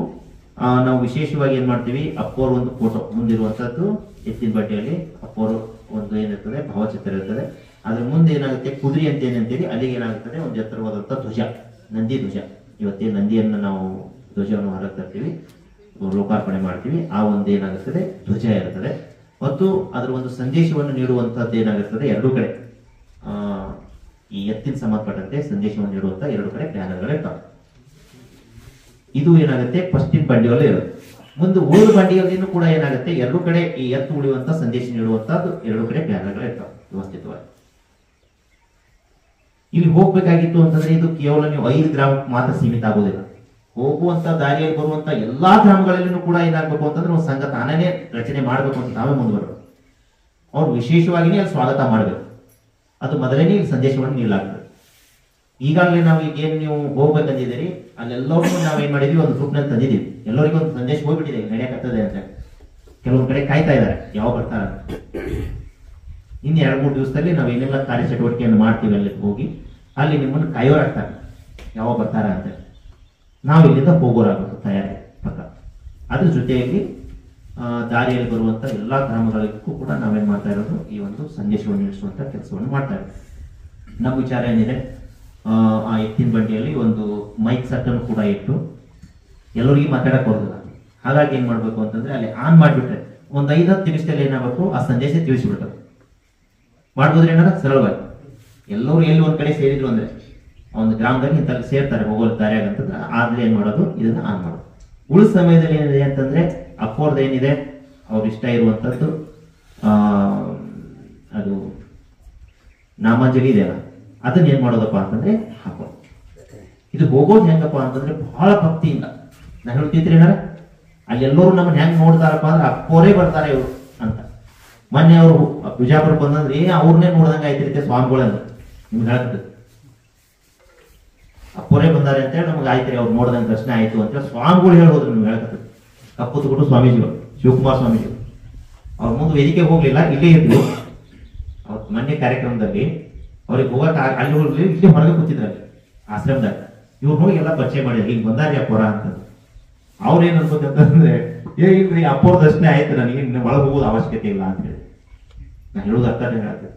ನಾವು ವಿಶೇಷವಾಗಿ ಏನ್ ಮಾಡ್ತೀವಿ, ಅಪ್ಪೋರ್ ಒಂದು ಫೋಟೋ ಮುಂದಿರುವಂತದ್ದು ಎತ್ತಿನ ಬಟ್ಟೆಯಲ್ಲಿ ಅಪ್ಪೋರು ಒಂದು ಏನಿರ್ತದೆ ಭಾವಚಿತ್ರ ಇರ್ತದೆ. ಅದ್ರ ಮುಂದೆ ಏನಾಗುತ್ತೆ, ಕುದುರೆ ಅಂತ ಏನಂತೀವಿ, ಅಲ್ಲಿಗೆ ಏನಾಗುತ್ತದೆ ಒಂದು ಎತ್ತರವಾದಂಥ ಧ್ವಜ, ನಂದಿ ಧ್ವಜ. ಇವತ್ತೇ ನಂದಿಯನ್ನು ನಾವು ಧ್ವಜವನ್ನು ಹೊರಗೆ ತರ್ತೀವಿ, ಲೋಕಾರ್ಪಣೆ ಮಾಡ್ತೀವಿ. ಆ ಒಂದು ಏನಾಗುತ್ತದೆ ಧ್ವಜ ಇರುತ್ತದೆ. ಮತ್ತು ಅದರ ಒಂದು ಸಂದೇಶವನ್ನು ನೀಡುವಂತದ್ದು ಏನಾಗುತ್ತದೆ, ಎರಡೂ ಕಡೆ ಈ ಎತ್ತಿನ ಸಂಬಂಧಪಟ್ಟಂತೆ ಸಂದೇಶವನ್ನು ನೀಡುವಂತ ಎರಡು ಕಡೆ ಬ್ಯಾನರ್ಗಳಿರ್ತಾವೆ. ಇದು ಏನಾಗುತ್ತೆ ಪಶ್ಚಿಮ ಬಂಡಿಯಲ್ಲಿ ಇರುತ್ತೆ. ಮುಂದೆ ಉಳಿದ ಬಂಡಿಯಲ್ಲಿನೂ ಕೂಡ ಏನಾಗುತ್ತೆ, ಎರಡು ಕಡೆ ಈ ಎತ್ತು ಉಳಿಯುವಂತ ಸಂದೇಶ ನೀಡುವಂತದ್ದು ಎರಡು ಕಡೆ ಬ್ಯಾನರ್ಗಳಿರ್ತಾವೆ ವ್ಯವಸ್ಥಿತವಾಗಿ. ಇಲ್ಲಿ ಹೋಗ್ಬೇಕಾಗಿತ್ತು ಅಂತಂದ್ರೆ ಇದು ಕೇವಲ ನೀವು 5 ಗ್ರಾಮಕ್ಕೆ ಮಾತ್ರ ಸೀಮಿತ ಆಗೋದಿಲ್ಲ. ಹೋಗುವಂತ ದಾರಿಯಲ್ಲಿ ಬರುವಂತ ಎಲ್ಲಾ ಗ್ರಾಮಗಳಲ್ಲಿನೂ ಕೂಡ ಏನಾಗಬೇಕು ಅಂತಂದ್ರೆ ಒಂದು ಸಂಘ ತಾನೇ ರಚನೆ ಮಾಡಬೇಕು ಅಂತ ತಾವೇ ಮುಂದೆ ಬರಬೇಕು. ಅವ್ರು ವಿಶೇಷವಾಗಿನೇ ಅಲ್ಲಿ ಸ್ವಾಗತ ಮಾಡಬೇಕು. ಅದು ಮೊದಲನೇ ಇಲ್ಲಿ ಸಂದೇಶವನ್ನು ನೀಡಲಾಗ್ತದೆ. ಈಗಾಗಲೇ ನಾವು ಈಗ ಏನ್ ನೀವು ಹೋಗ್ಬೇಕಂದಿದ್ದೀರಿ, ಅಲ್ಲೆಲ್ಲರಿಗೂ ನಾವೇನ್ ಮಾಡಿದ್ವಿ, ಒಂದು ಗ್ರೂಪ್ ನಲ್ಲಿ ತಂದಿದ್ದೀವಿ. ಎಲ್ಲರಿಗೂ ಒಂದು ಸಂದೇಶ ಹೋಗ್ಬಿಟ್ಟಿದೆ, ನಡೆಯಕತ್ತದೆ ಅಂತ. ಕೆಲವೊಂದ್ ಕಡೆ ಕಾಯ್ತಾ ಇದ್ದಾರೆ ಯಾವ ಬರ್ತಾರ. ಇನ್ನು 2-3 ದಿವಸದಲ್ಲಿ ನಾವು ಏನೆಲ್ಲ ಕಾರ್ಯಚಟುವಟಿಕೆಯನ್ನು ಮಾಡ್ತೀವಿ ಅಲ್ಲಿ ಹೋಗಿ ಅಲ್ಲಿ ನಿಮ್ಮನ್ನು ಕಾಯೋರಾಗ್ತಾರೆ ಯಾವ ಬರ್ತಾರ ಅಂತ. ನಾವು ಇಲ್ಲಿಂದ ಹೋಗೋರಾಗಬೇಕು ತಯಾರಿ ಪಕ್ಕ. ಅದ್ರ ಜೊತೆಯಲ್ಲಿ ದಾರಿಯಲ್ಲಿ ಬರುವಂತ ಎಲ್ಲಾ ಗ್ರಾಮಗಳಿಗೂ ಕೂಡ ನಾವೇನ್ ಮಾಡ್ತಾ ಇರೋದು, ಈ ಒಂದು ಸಂದೇಶವನ್ನು ನೀಡಿಸುವಂತ ಕೆಲಸವನ್ನು ಮಾಡ್ತಾ ಇರೋದು. ನಮ್ಮ ವಿಚಾರ ಏನಿದೆ, ಆ ಎತ್ತಿನ ಬಂಡಿಯಲ್ಲಿ ಒಂದು ಮೈಕ್ ಸೆಟ್ ಅನ್ನು ಕೂಡ ಇಟ್ಟು ಎಲ್ಲರಿಗೂ ಮಾತಾಡಕ್ ಬರೋದಿಲ್ಲ. ಹಾಗಾಗಿ ಏನ್ ಮಾಡ್ಬೇಕು ಅಂತಂದ್ರೆ ಅಲ್ಲಿ ಆನ್ ಮಾಡಿಬಿಟ್ರೆ ಒಂದು 5-10 ನಿಮಿಷದಲ್ಲಿ ಏನಾಗಬೇಕು, ಆ ಸಂದೇಶ ತಿಳಿಸಿಬಿಡ್ತಾರೆ. ಮಾಡ್ಬೋದ್ರಿ ಏನಾರ ಸರಳವಾಗಿ ಎಲ್ಲರೂ ಎಲ್ಲಿ ಒಂದ್ ಕಡೆ ಸೇರಿದ್ರು ಅಂದ್ರೆ ಒಂದು ಗ್ರಾಮದಲ್ಲಿ ಇಂತ ಸೇರ್ತಾರೆ ಹೋಗೋ ದಾರಿಯಾಗ ಅಂತಂದ್ರೆ ಆದ್ರೆ ಏನ್ ಮಾಡೋದು, ಇದನ್ನ ಆನ್ ಮಾಡೋದು. ಉಳಿದ ಸಮಯದಲ್ಲಿ ಏನಿದೆ ಅಂತಂದ್ರೆ ಅಪ್ಪೋರ್ದು ಏನಿದೆ ಅವ್ರ ಇಷ್ಟ ಇರುವಂತದ್ದು ಅದು ನಾಮಾಂಜಲಿ ಇದೆಯಲ್ಲ, ಅದನ್ನ ಏನ್ ಮಾಡೋದಪ್ಪ ಅಂತಂದ್ರೆ ಹಾಕೋದು. ಇದು ಹೋಗೋದು ಹೆಂಗಪ್ಪ ಅಂತಂದ್ರೆ ಬಹಳ ಭಕ್ತಿಯಿಂದ. ನಾ ಹೇಳ್ತಿದ್ರಿ ಏನಾರ ಅಲ್ಲಿ ಎಲ್ಲರೂ ನಮ್ಮನ್ನ ಹೆಂಗ್ ನೋಡ್ತಾರಪ್ಪ ಅಂದ್ರೆ ಅಪ್ಪೋರೇ ಬರ್ತಾರೆ ಇವರು ಅಂತ. ಮೊನ್ನೆ ಅವರು ಬಿಜಾಪುರ ಬಂದಂದ್ರೆ ಅವ್ರನ್ನೇ ನೋಡ್ದಂಗ ಆಯ್ತಿರುತ್ತೆ ಸ್ವಾಮಿಗಳಂತ ನಿಮ್ಗೆ ಹೇಳ್ತದೆ. ಅಪ್ಪೋರೇ ಬಂದಾರೆ ಅಂತ ಹೇಳಿ ನಮ್ಗೆ ಆಯ್ತು, ಅವ್ರು ನೋಡ್ದಂಗ ದರ್ಶನ ಆಯ್ತು ಅಂತ ಸ್ವಾಮಿಗಳು ಹೇಳ್ಬೋದ್ರು. ನಿಮ್ಗೆ ಹೇಳ್ತದೆ ಕಪ್ಪುತ್ಕೊಂಡು ಸ್ವಾಮೀಜಿಗಳು, ಶಿವಕುಮಾರ್ ಸ್ವಾಮೀಜಿಗಳು ಅವ್ರ ಮುಂದೆ ವೇದಿಕೆ ಹೋಗ್ಲಿಲ್ಲ, ಇಲ್ಲೇ ಇದ್ರು. ಅವ್ರ ಮೊನ್ನೆ ಕಾರ್ಯಕ್ರಮದಲ್ಲಿ ಅವ್ರಿಗೆ ಹೋಗಕ್ ಅಲ್ಲಿ ಹೋಗ್ಲಿ, ಇಲ್ಲಿ ಹೊರಗೆ ಕೂತಿದ್ರಲ್ಲಿ ಆಶ್ರಮದಾಗ. ಇವ್ರು ಹೋಗಿ ಎಲ್ಲ ಪರಿಚಯ ಮಾಡಿದ್ರು, ಈಗ ಬಂದಾರಿ ಅಪ್ಪೋರ ಅಂತ. ಅವ್ರ ಏನ್ ಅನ್ಬೇಕಂತಂದ್ರೆ, ಇಲ್ರಿ ಅಪ್ಪೋರ ದರ್ಶನ ಆಯ್ತು, ನನಗೆ ಒಳಗೆ ಹೋಗೋದು ಅವಶ್ಯಕತೆ ಇಲ್ಲ ಅಂತ ಹೇಳಿ. ನಾ ಹೇಳೋದು ಅರ್ಥ ಹೇಳ್ತೇನೆ.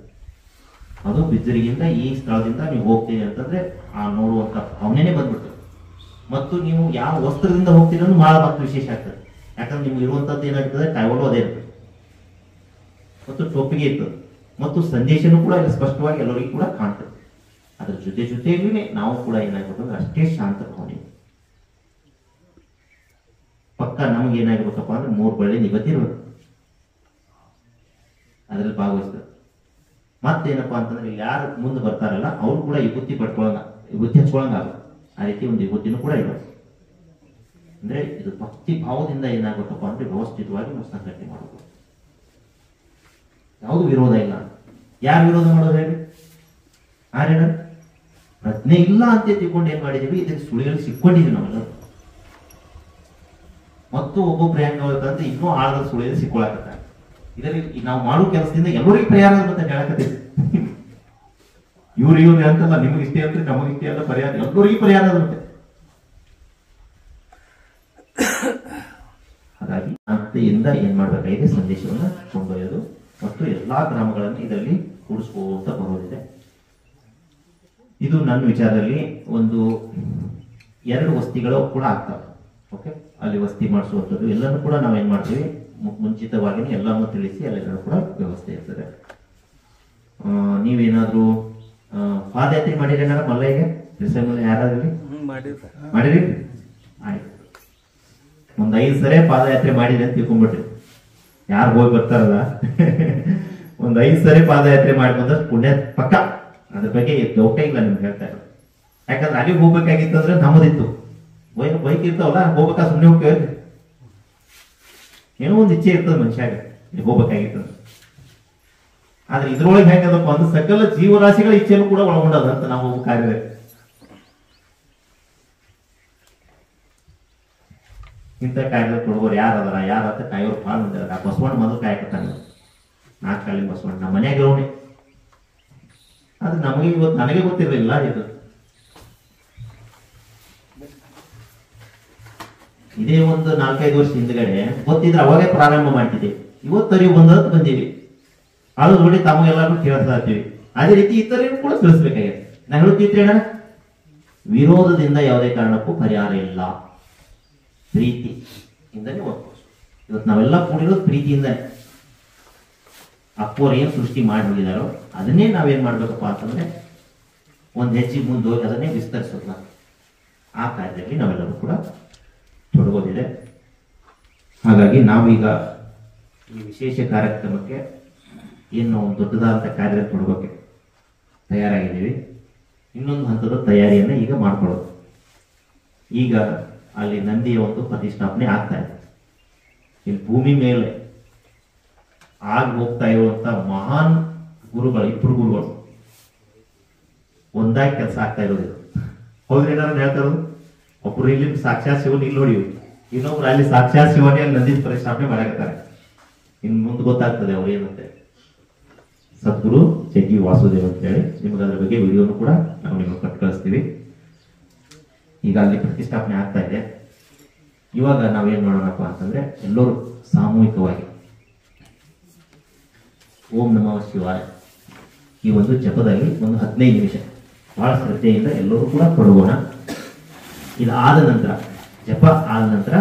ಅದು ಬಿಜ್ಜರಿಗಿಂದ ಈ ಸ್ಥಳದಿಂದ ನೀವು ಹೋಗ್ತೀರಿ ಅಂತಂದ್ರೆ ಆ ನೋಡುವಂತ ಭಾವನೆನೇ ಬಂದ್ಬಿಡ್ತದೆ. ಮತ್ತು ನೀವು ಯಾವ ವಸ್ತ್ರದಿಂದ ಹೋಗ್ತೀರ ಬಹಳ ಮತ್ತು ವಿಶೇಷ ಆಗ್ತದೆ. ಯಾಕಂದ್ರೆ ನಿಮ್ಗೆ ಇರುವಂತದ್ದು ಏನಾಗ್ತದೆ, ಕಾಯಿಗಳು ಅದೇ ಇರ್ತದೆ ಮತ್ತು ಟೋಪಿಗೆ ಇರ್ತದೆ ಮತ್ತು ಸಂದೇಶನೂ ಕೂಡ ಇಲ್ಲಿ ಸ್ಪಷ್ಟವಾಗಿ ಎಲ್ಲರಿಗೂ ಕೂಡ ಕಾಣ್ತದೆ. ಅದ್ರ ಜೊತೆಯಲ್ಲಿ ನಾವು ಕೂಡ ಏನಾಗಬೇಕು ಅಂದ್ರೆ ಅಷ್ಟೇ ಶಾಂತ ಭಾವನೆ. ಪಕ್ಕ ನಮ್ಗೆ ಏನಾಗಿರ್ಬೇಕಪ್ಪ ಅಂದ್ರೆ 3 ಬಳ್ಳಿ ನಿಗದಿ ಇರ್ಬೇಕು, ಅದ್ರಲ್ಲಿ ಭಾಗವಹಿಸ್ತದೆ. ಮತ್ತೇನಪ್ಪಾ ಅಂತಂದ್ರೆ ಯಾರು ಮುಂದೆ ಬರ್ತಾರಲ್ಲ ಅವ್ರು ಕೂಡ ವಿಭೂತಿ ವಿಭೂತಿ ಹಚ್ಕೊಳಂಗ ಆ ರೀತಿ ಒಂದು ವಿಭೂತಿನೂ ಕೂಡ ಇರಬೇಕು. ಅಂದ್ರೆ ಇದು ಭಕ್ತಿ ಭಾವದಿಂದ ಏನಾಗಬೇಕಪ್ಪ ಅಂದ್ರೆ ವ್ಯವಸ್ಥಿತವಾಗಿ ನಾವು ಸಂಘಟನೆ ಮಾಡಬೇಕು. ಯಾವುದು ವಿರೋಧ ಇಲ್ಲ. ಯಾರು ವಿರೋಧ ಮಾಡೋದು ಹೇಳಿ, ಆರೇನ ಪ್ರಜ್ಞೆ ಇಲ್ಲ ಅಂತ ತಿಳ್ಕೊಂಡು ಏನ್ ಮಾಡಿದೀವಿ, ಇದಕ್ಕೆ ಸುಳಿಯಲ್ಲಿ ಸಿಕ್ಕೊಂಡಿದ್ವಿ ನಾವೆಲ್ಲ. ಮತ್ತು ಒಬ್ಬೊಬ್ರು ಹೆಂಗಂದ್ರೆ ಇನ್ನೂ ಆಳದ ಸುಳಿಯಲ್ಲಿ ಸಿಕ್ಕೊಳಕತ್ತ. ಇದರಲ್ಲಿ ನಾವು ಮಾಡೋ ಕೆಲಸದಿಂದ ಎಲ್ಲರಿಗೂ ಪರಿಹಾರ ಅಂತ ಹೇಳಕತ್ತೀವಿ. ಇವ್ರು ಅಂತಲ್ಲ, ನಿಮಗಿಷ್ಟೇ ಅಂತ ನಮಗಿಷ್ಟೇ ಅಂತ ಪರಿಹಾರ, ಎಲ್ಲರಿಗೂ ಪರಿಹಾರ ಆಗುತ್ತೆ. ಹಾಗಾಗಿ ಶಾಂತಿಯಿಂದ ಏನ್ ಮಾಡ್ಬೇಕಾಗಿದೆ, ಸಂದೇಶವನ್ನ ಕೊಂಡೊಯ್ಯೋದು ಮತ್ತು ಎಲ್ಲಾ ಗ್ರಾಮಗಳನ್ನು ಇದರಲ್ಲಿ ಕೂಡಿಸ್ಕೋತ ಬರೋದಿದೆ. ಇದು ನನ್ನ ವಿಚಾರದಲ್ಲಿ ಒಂದು 2 ವಸ್ತಿಗಳು ಕೂಡ ಆಗ್ತವೆ. ಓಕೆ, ಅಲ್ಲಿ ವಸ್ತಿ ಮಾಡಿಸುವಂಥದ್ದು ಎಲ್ಲನೂ ಕೂಡ ನಾವೇನ್ ಮಾಡ್ತೀವಿ, ಮುಂಚಿತವಾಗಿ ಎಲ್ಲಾನು ತಿಳಿಸಿ ಅಲ್ಲೆಲ್ಲರೂ ಕೂಡ ವ್ಯವಸ್ಥೆ ಇರ್ತದೆ. ನೀವೇನಾದ್ರೂ ಪಾದಯಾತ್ರೆ ಮಾಡಿರಿ ಏನಾರ ಮಲ್ಲಯ್ಯಗೆ ಯಾರಾದ್ರೂ ಮಾಡಿರಿ? ಆಯ್ತು, ಒಂದ್ 5 ಸರಿ ಪಾದಯಾತ್ರೆ ಮಾಡಿರಿ ಅಂತ ತಿಳ್ಕೊಂಡ್ಬಿಟ್ರಿ. ಯಾರು ಹೋಗಿ ಬರ್ತಾರಲ್ಲ ಒಂದ್ 5 ಸರಿ ಪಾದಯಾತ್ರೆ ಮಾಡಿ ಬಂದಷ್ಟು ಪುಣ್ಯ ಪಕ್ಕ. ಅದ್ರ ಬಗ್ಗೆ ಡೌಟ ಇಲ್ಲ ನಿಮ್ಗೆ ಹೇಳ್ತಾ ಇರೋದು. ಯಾಕಂದ್ರೆ ಅಲ್ಲಿ ಹೋಗ್ಬೇಕಾಗಿತ್ತಂದ್ರೆ ನಮ್ಮದಿತ್ತು, ಬೈಕ್ ಇರ್ತಾವಲ್ಲ, ಹೋಗ್ಬೇಕಾ ಸುಮ್ಮನೆ ಹೋಗ್ತೇವೆ, ಏನೋ ಒಂದು ಇಚ್ಛೆ ಇರ್ತದೆ ಮನುಷ್ಯಾಗ ಹೋಗ್ಬೇಕಾಗಿತ್ತು. ಆದ್ರೆ ಇದ್ರೊಳಗೆ ಹೆಂಗದಪ್ಪ ಅಂದ್ರೆ ಸಕಲ ಜೀವರಾಶಿಗಳ ಇಚ್ಛೆನೂ ಕೂಡ ಒಳಗೊಂಡದ ಅಂತ ನಾವು ಹೋಗ್ಬೇಕಾಗಿದೆ. ಇಂಥ ಕಾಯಿಲೆ ಕೊಡುವರು ಯಾರತ್ತ ಕಾಯೋರು ಭಾಳ ಬಂದಿರ. ಬಸವಣ್ಣ ಮೊದಲು ಕಾಯಕತ್ತಾನೆ, 4 ಕಾಲಿನ ಬಸವಣ್ಣ ನಮ್ಮ ಮನ್ಯಾಗ ಇರೋಣೆ. ಅದು ನಮಗೆ ಇವತ್ತು ನನಗೆ ಗೊತ್ತಿರಲಿಲ್ಲ ಇದು. ಇದೇ ಒಂದು 4-5 ವರ್ಷ ಹಿಂದ್ಗಡೆ ಗೊತ್ತಿದ್ರೆ ಅವಾಗೇ ಪ್ರಾರಂಭ ಮಾಡ್ತಿದ್ದೆ. ಇವತ್ತರಿವು ಬಂದೀವಿ, ಅದು ನೋಡಿ ತಮಗೆಲ್ಲರೂ ಕೇಳ್ತಾ ಇರ್ತೀವಿ. ಅದೇ ರೀತಿ ಇತರರಿಗೂ ಕೂಡ ತಿಳಿಸ್ಬೇಕಾಗಿದೆ. ನಾನು ಹೇಳ್ತಿದ್ರೇನ, ವಿರೋಧದಿಂದ ಯಾವುದೇ ಕಾರಣಕ್ಕೂ ಪರಿಹಾರ ಇಲ್ಲ, ಪ್ರೀತಿಯಿಂದನೇ ಹೋಗ್ಬೋದು. ಇವತ್ತು ನಾವೆಲ್ಲ ಕೂಡಿರೋದು ಪ್ರೀತಿಯಿಂದನೇ. ಅಪ್ಪೋರು ಏನು ಸೃಷ್ಟಿ ಮಾಡಿ ಹೋಗಿದಾರೋ ಅದನ್ನೇ ನಾವೇನ್ ಮಾಡ್ಬೇಕಪ್ಪ ಅಂತಂದ್ರೆ ಒಂದು ಹೆಜ್ಜೆ ಮುಂದೆ ಹೋಗಿ ಅದನ್ನೇ ವಿಸ್ತರಿಸೋದು. ಆ ಕಾರ್ಯದಲ್ಲಿ ನಾವೆಲ್ಲರೂ ಕೂಡ ತೊಡಗೋದಿದೆ. ಹಾಗಾಗಿ ನಾವೀಗ ಈ ವಿಶೇಷ ಕಾರ್ಯಕ್ರಮಕ್ಕೆ ಏನು ಒಂದು ದೊಡ್ಡದಾದಂಥ ಕಾರ್ಯ ತೊಡಗೋಕೆ ತಯಾರಾಗಿದ್ದೀವಿ. ಇನ್ನೊಂದು ಹಂತದ ತಯಾರಿಯನ್ನು ಈಗ ಮಾಡ್ಕೊಳ್ಳೋದು. ಈಗ ಅಲ್ಲಿ ನಂದಿಯ ಒಂದು ಪ್ರತಿಷ್ಠಾಪನೆ ಆಗ್ತಾ ಇದೆ. ಇಲ್ಲಿ ಭೂಮಿ ಮೇಲೆ ಆಗಿ ಹೋಗ್ತಾ ಇರುವಂತ ಮಹಾನ್ ಗುರುಗಳು, 2 ಗುರುಗಳು ಒಂದಾಗಿ ಕೆಲಸ ಆಗ್ತಾ ಇರೋದು. ಹೌದ್ರಿ, ನಾನು ಹೇಳ್ತಾ ಇರೋದು. ಒಬ್ರು ಇಲ್ಲಿ ಸಾಕ್ಷಾತ್ ಶಿವನ್ ಇಲ್ಲಿ ನೋಡಿ, ಇನ್ನೊಬ್ರು ಅಲ್ಲಿ ಸಾಕ್ಷಾತ್ ಶಿವನೇ ಅಲ್ಲಿ ನಂದಿ ಪ್ರತಿಷ್ಠಾಪನೆ ಮಾಡಾಕತ್ತಾರೆ. ಇನ್ ಮುಂದೆ ಗೊತ್ತಾಗ್ತದೆ ಅವ್ರು ಏನಂತೆ. ಸದ್ಗುರು ಜಗ್ಗಿ ವಾಸುದೇವ್ ಅಂತ ಹೇಳಿ ನಿಮ್ಗೆ ಅದ್ರ ಬಗ್ಗೆ ವಿಡಿಯೋನು ಕೂಡ ನಾವು ನಿಮಗೆ ಕೊಟ್ಟು ಕಳಿಸ್ತೀವಿ. ಈಗ ಅಲ್ಲಿ ಪ್ರತಿಷ್ಠಾಪನೆ ಆಗ್ತಾ ಇದೆ. ಇವಾಗ ನಾವೇನ್ ಮಾಡೋಣಪ್ಪ ಅಂತಂದ್ರೆ ಎಲ್ಲರೂ ಸಾಮೂಹಿಕವಾಗಿ ಓಂ ನಮಃ ಶಿವಾಯ ಈ ಒಂದು ಜಪದಲ್ಲಿ ಒಂದು 15 ನಿಮಿಷ ಬಹಳ ಶ್ರದ್ಧೆಯಿಂದ ಎಲ್ಲರೂ ಕೂಡ ತೊಡಗೋಣ. ಇದು ಆದ ನಂತರ, ಜಪ ಆದ ನಂತರ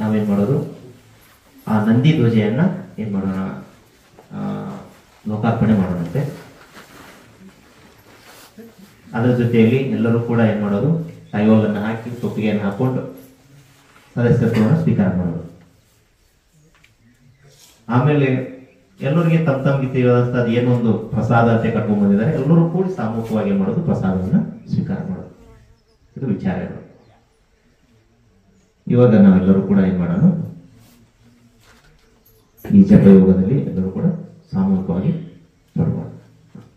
ನಾವೇನ್ ಮಾಡೋದು, ಆ ನಂದಿ ಧ್ವಜೆಯನ್ನ ಏನ್ ಮಾಡೋಣ, ಲೋಕಾರ್ಪಣೆ ಮಾಡೋಣಂತೆ. ಅದರ ಜೊತೆಯಲ್ಲಿ ಎಲ್ಲರೂ ಕೂಡ ಏನ್ ಮಾಡೋದು, ತಾಯೋಲನ್ನು ಹಾಕಿ ತೊಪ್ಪಿಗೆಯನ್ನು ಹಾಕೊಂಡು ಸದಸ್ಯತ್ವವನ್ನು ಸ್ವೀಕಾರ ಮಾಡೋದು. ಆಮೇಲೆ ಎಲ್ಲರಿಗೆ ತಮ್ಗೆ ತಿಳಿದಂಥದ್ದು ಏನೊಂದು ಪ್ರಸಾದ ಅಂತ ಕಟ್ಕೊಂಡ್ ಬಂದಿದ್ದಾರೆ, ಎಲ್ಲರೂ ಕೂಡಿ ಸಾಮೂಹಿಕವಾಗಿ ಏನ್ ಮಾಡೋದು, ಪ್ರಸಾದವನ್ನು ಸ್ವೀಕಾರ ಮಾಡೋದು. ಇದು ವಿಚಾರಗಳು. ಇವಾಗ ನಾವೆಲ್ಲರೂ ಕೂಡ ಏನ್ ಮಾಡೋಣ, ಈ ಜಪಯೋಗದಲ್ಲಿ ಎಲ್ಲರೂ ಕೂಡ ಸಾಮೂಹಿಕವಾಗಿ ತೊಡಗೋಣ.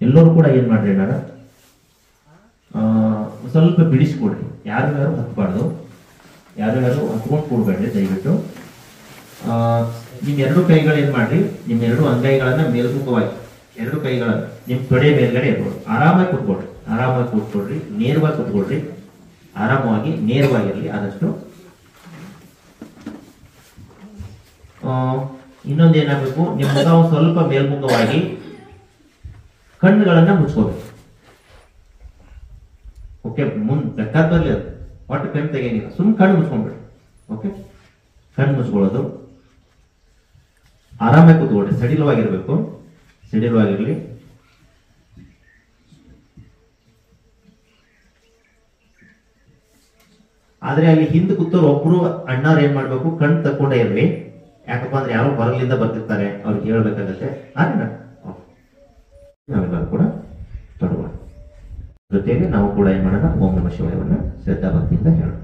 ಎಲ್ಲರೂ ಕೂಡ ಏನ್ ಮಾಡ್ರಿ ಅಣ್ಣ, ಸ್ವಲ್ಪ ಬಿಡಿಸ್ಕೊಡ್ರಿ. ಯಾರು ಹತ್ಬಾರ್ದು, ಯಾರು ಹತ್ಕೊಂಡು ಕೂಡ್ಬೇಡ್ರಿ ದಯವಿಟ್ಟು. ನಿಮ್ 2 ಕೈಗಳು ಏನ್ ಮಾಡ್ರಿ, ನಿಮ್ 2 ಅಂಗೈಗಳನ್ನ ಮೇಲ್ಮುಖವಾಗಿ 2 ಕೈಗಳನ್ನ ನಿಮ್ ತೊಡೆ ಮೇಲ್ಗಡೆ ಇರ್ಬೋದು. ಆರಾಮಾಗಿ ಕೂತ್ಕೊಳ್ರಿ, ನೇರವಾಗಿ ಕೂತ್ಕೊಳ್ರಿ. ಆರಾಮವಾಗಿ ನೇರವಾಗಿರ್ಲಿ ಆದಷ್ಟು. ಇನ್ನೊಂದೇನಾಗಬೇಕು, ನಿಮ್ಮ ಮುಖ ಸ್ವಲ್ಪ ಮೇಲ್ಮುಖವಾಗಿ ಕಣ್ಣುಗಳನ್ನ ಮುಚ್ಕೋಬೇಕು. ಓಕೆ, ಬೇಕಾದಲ್ಲಿ ಅದು ಒಟ್ಟು ಕಣ್ಣು ತೆಗೆಯಂಗಿಲ್ಲ, ಸುಮ್ಮನೆ ಕಣ್ಣು ಮುಚ್ಕೊಂಡ್ಬಿಡಿ. ಓಕೆ, ಕಣ್ಣು ಮುಚ್ಕೊಳ್ಳೋದು. ಆರಾಮಾಗಿ ಕೂತ್ಕೊಳ್ರಿ, ಸಡಿಲವಾಗಿರ್ಬೇಕು, ಸಡಿಲವಾಗಿರ್ಲಿ. ಆದ್ರೆ ಅಲ್ಲಿ ಹಿಂದೆ ಕೂತವ್ರು ಒಬ್ರು ಅಣ್ಣವ್ರು ಏನ್ ಮಾಡ್ಬೇಕು, ಕಣ್ಣು ತಕ್ಕೊಂಡೇ ಇರ್ಲಿ. ಯಾಕಪ್ಪ ಅಂದ್ರೆ ಯಾರೋ ಹೊರಗಲಿಂದ ಬರ್ತಿರ್ತಾರೆ, ಅವ್ರಿಗೆ ಹೇಳ್ಬೇಕಾಗತ್ತೆ. ನಾವೆಲ್ಲರೂ ಕೂಡ ತೊಡಗೋಣ. ಜೊತೆಗೆ ನಾವು ಕೂಡ ಏನ್ ಮಾಡೋಣ, ಓಂ ನಮಃ ಶಿವಾಯವನ್ನ ಶ್ರದ್ಧಾ ಭಕ್ತಿಯಿಂದ ಹೇಳೋಣ.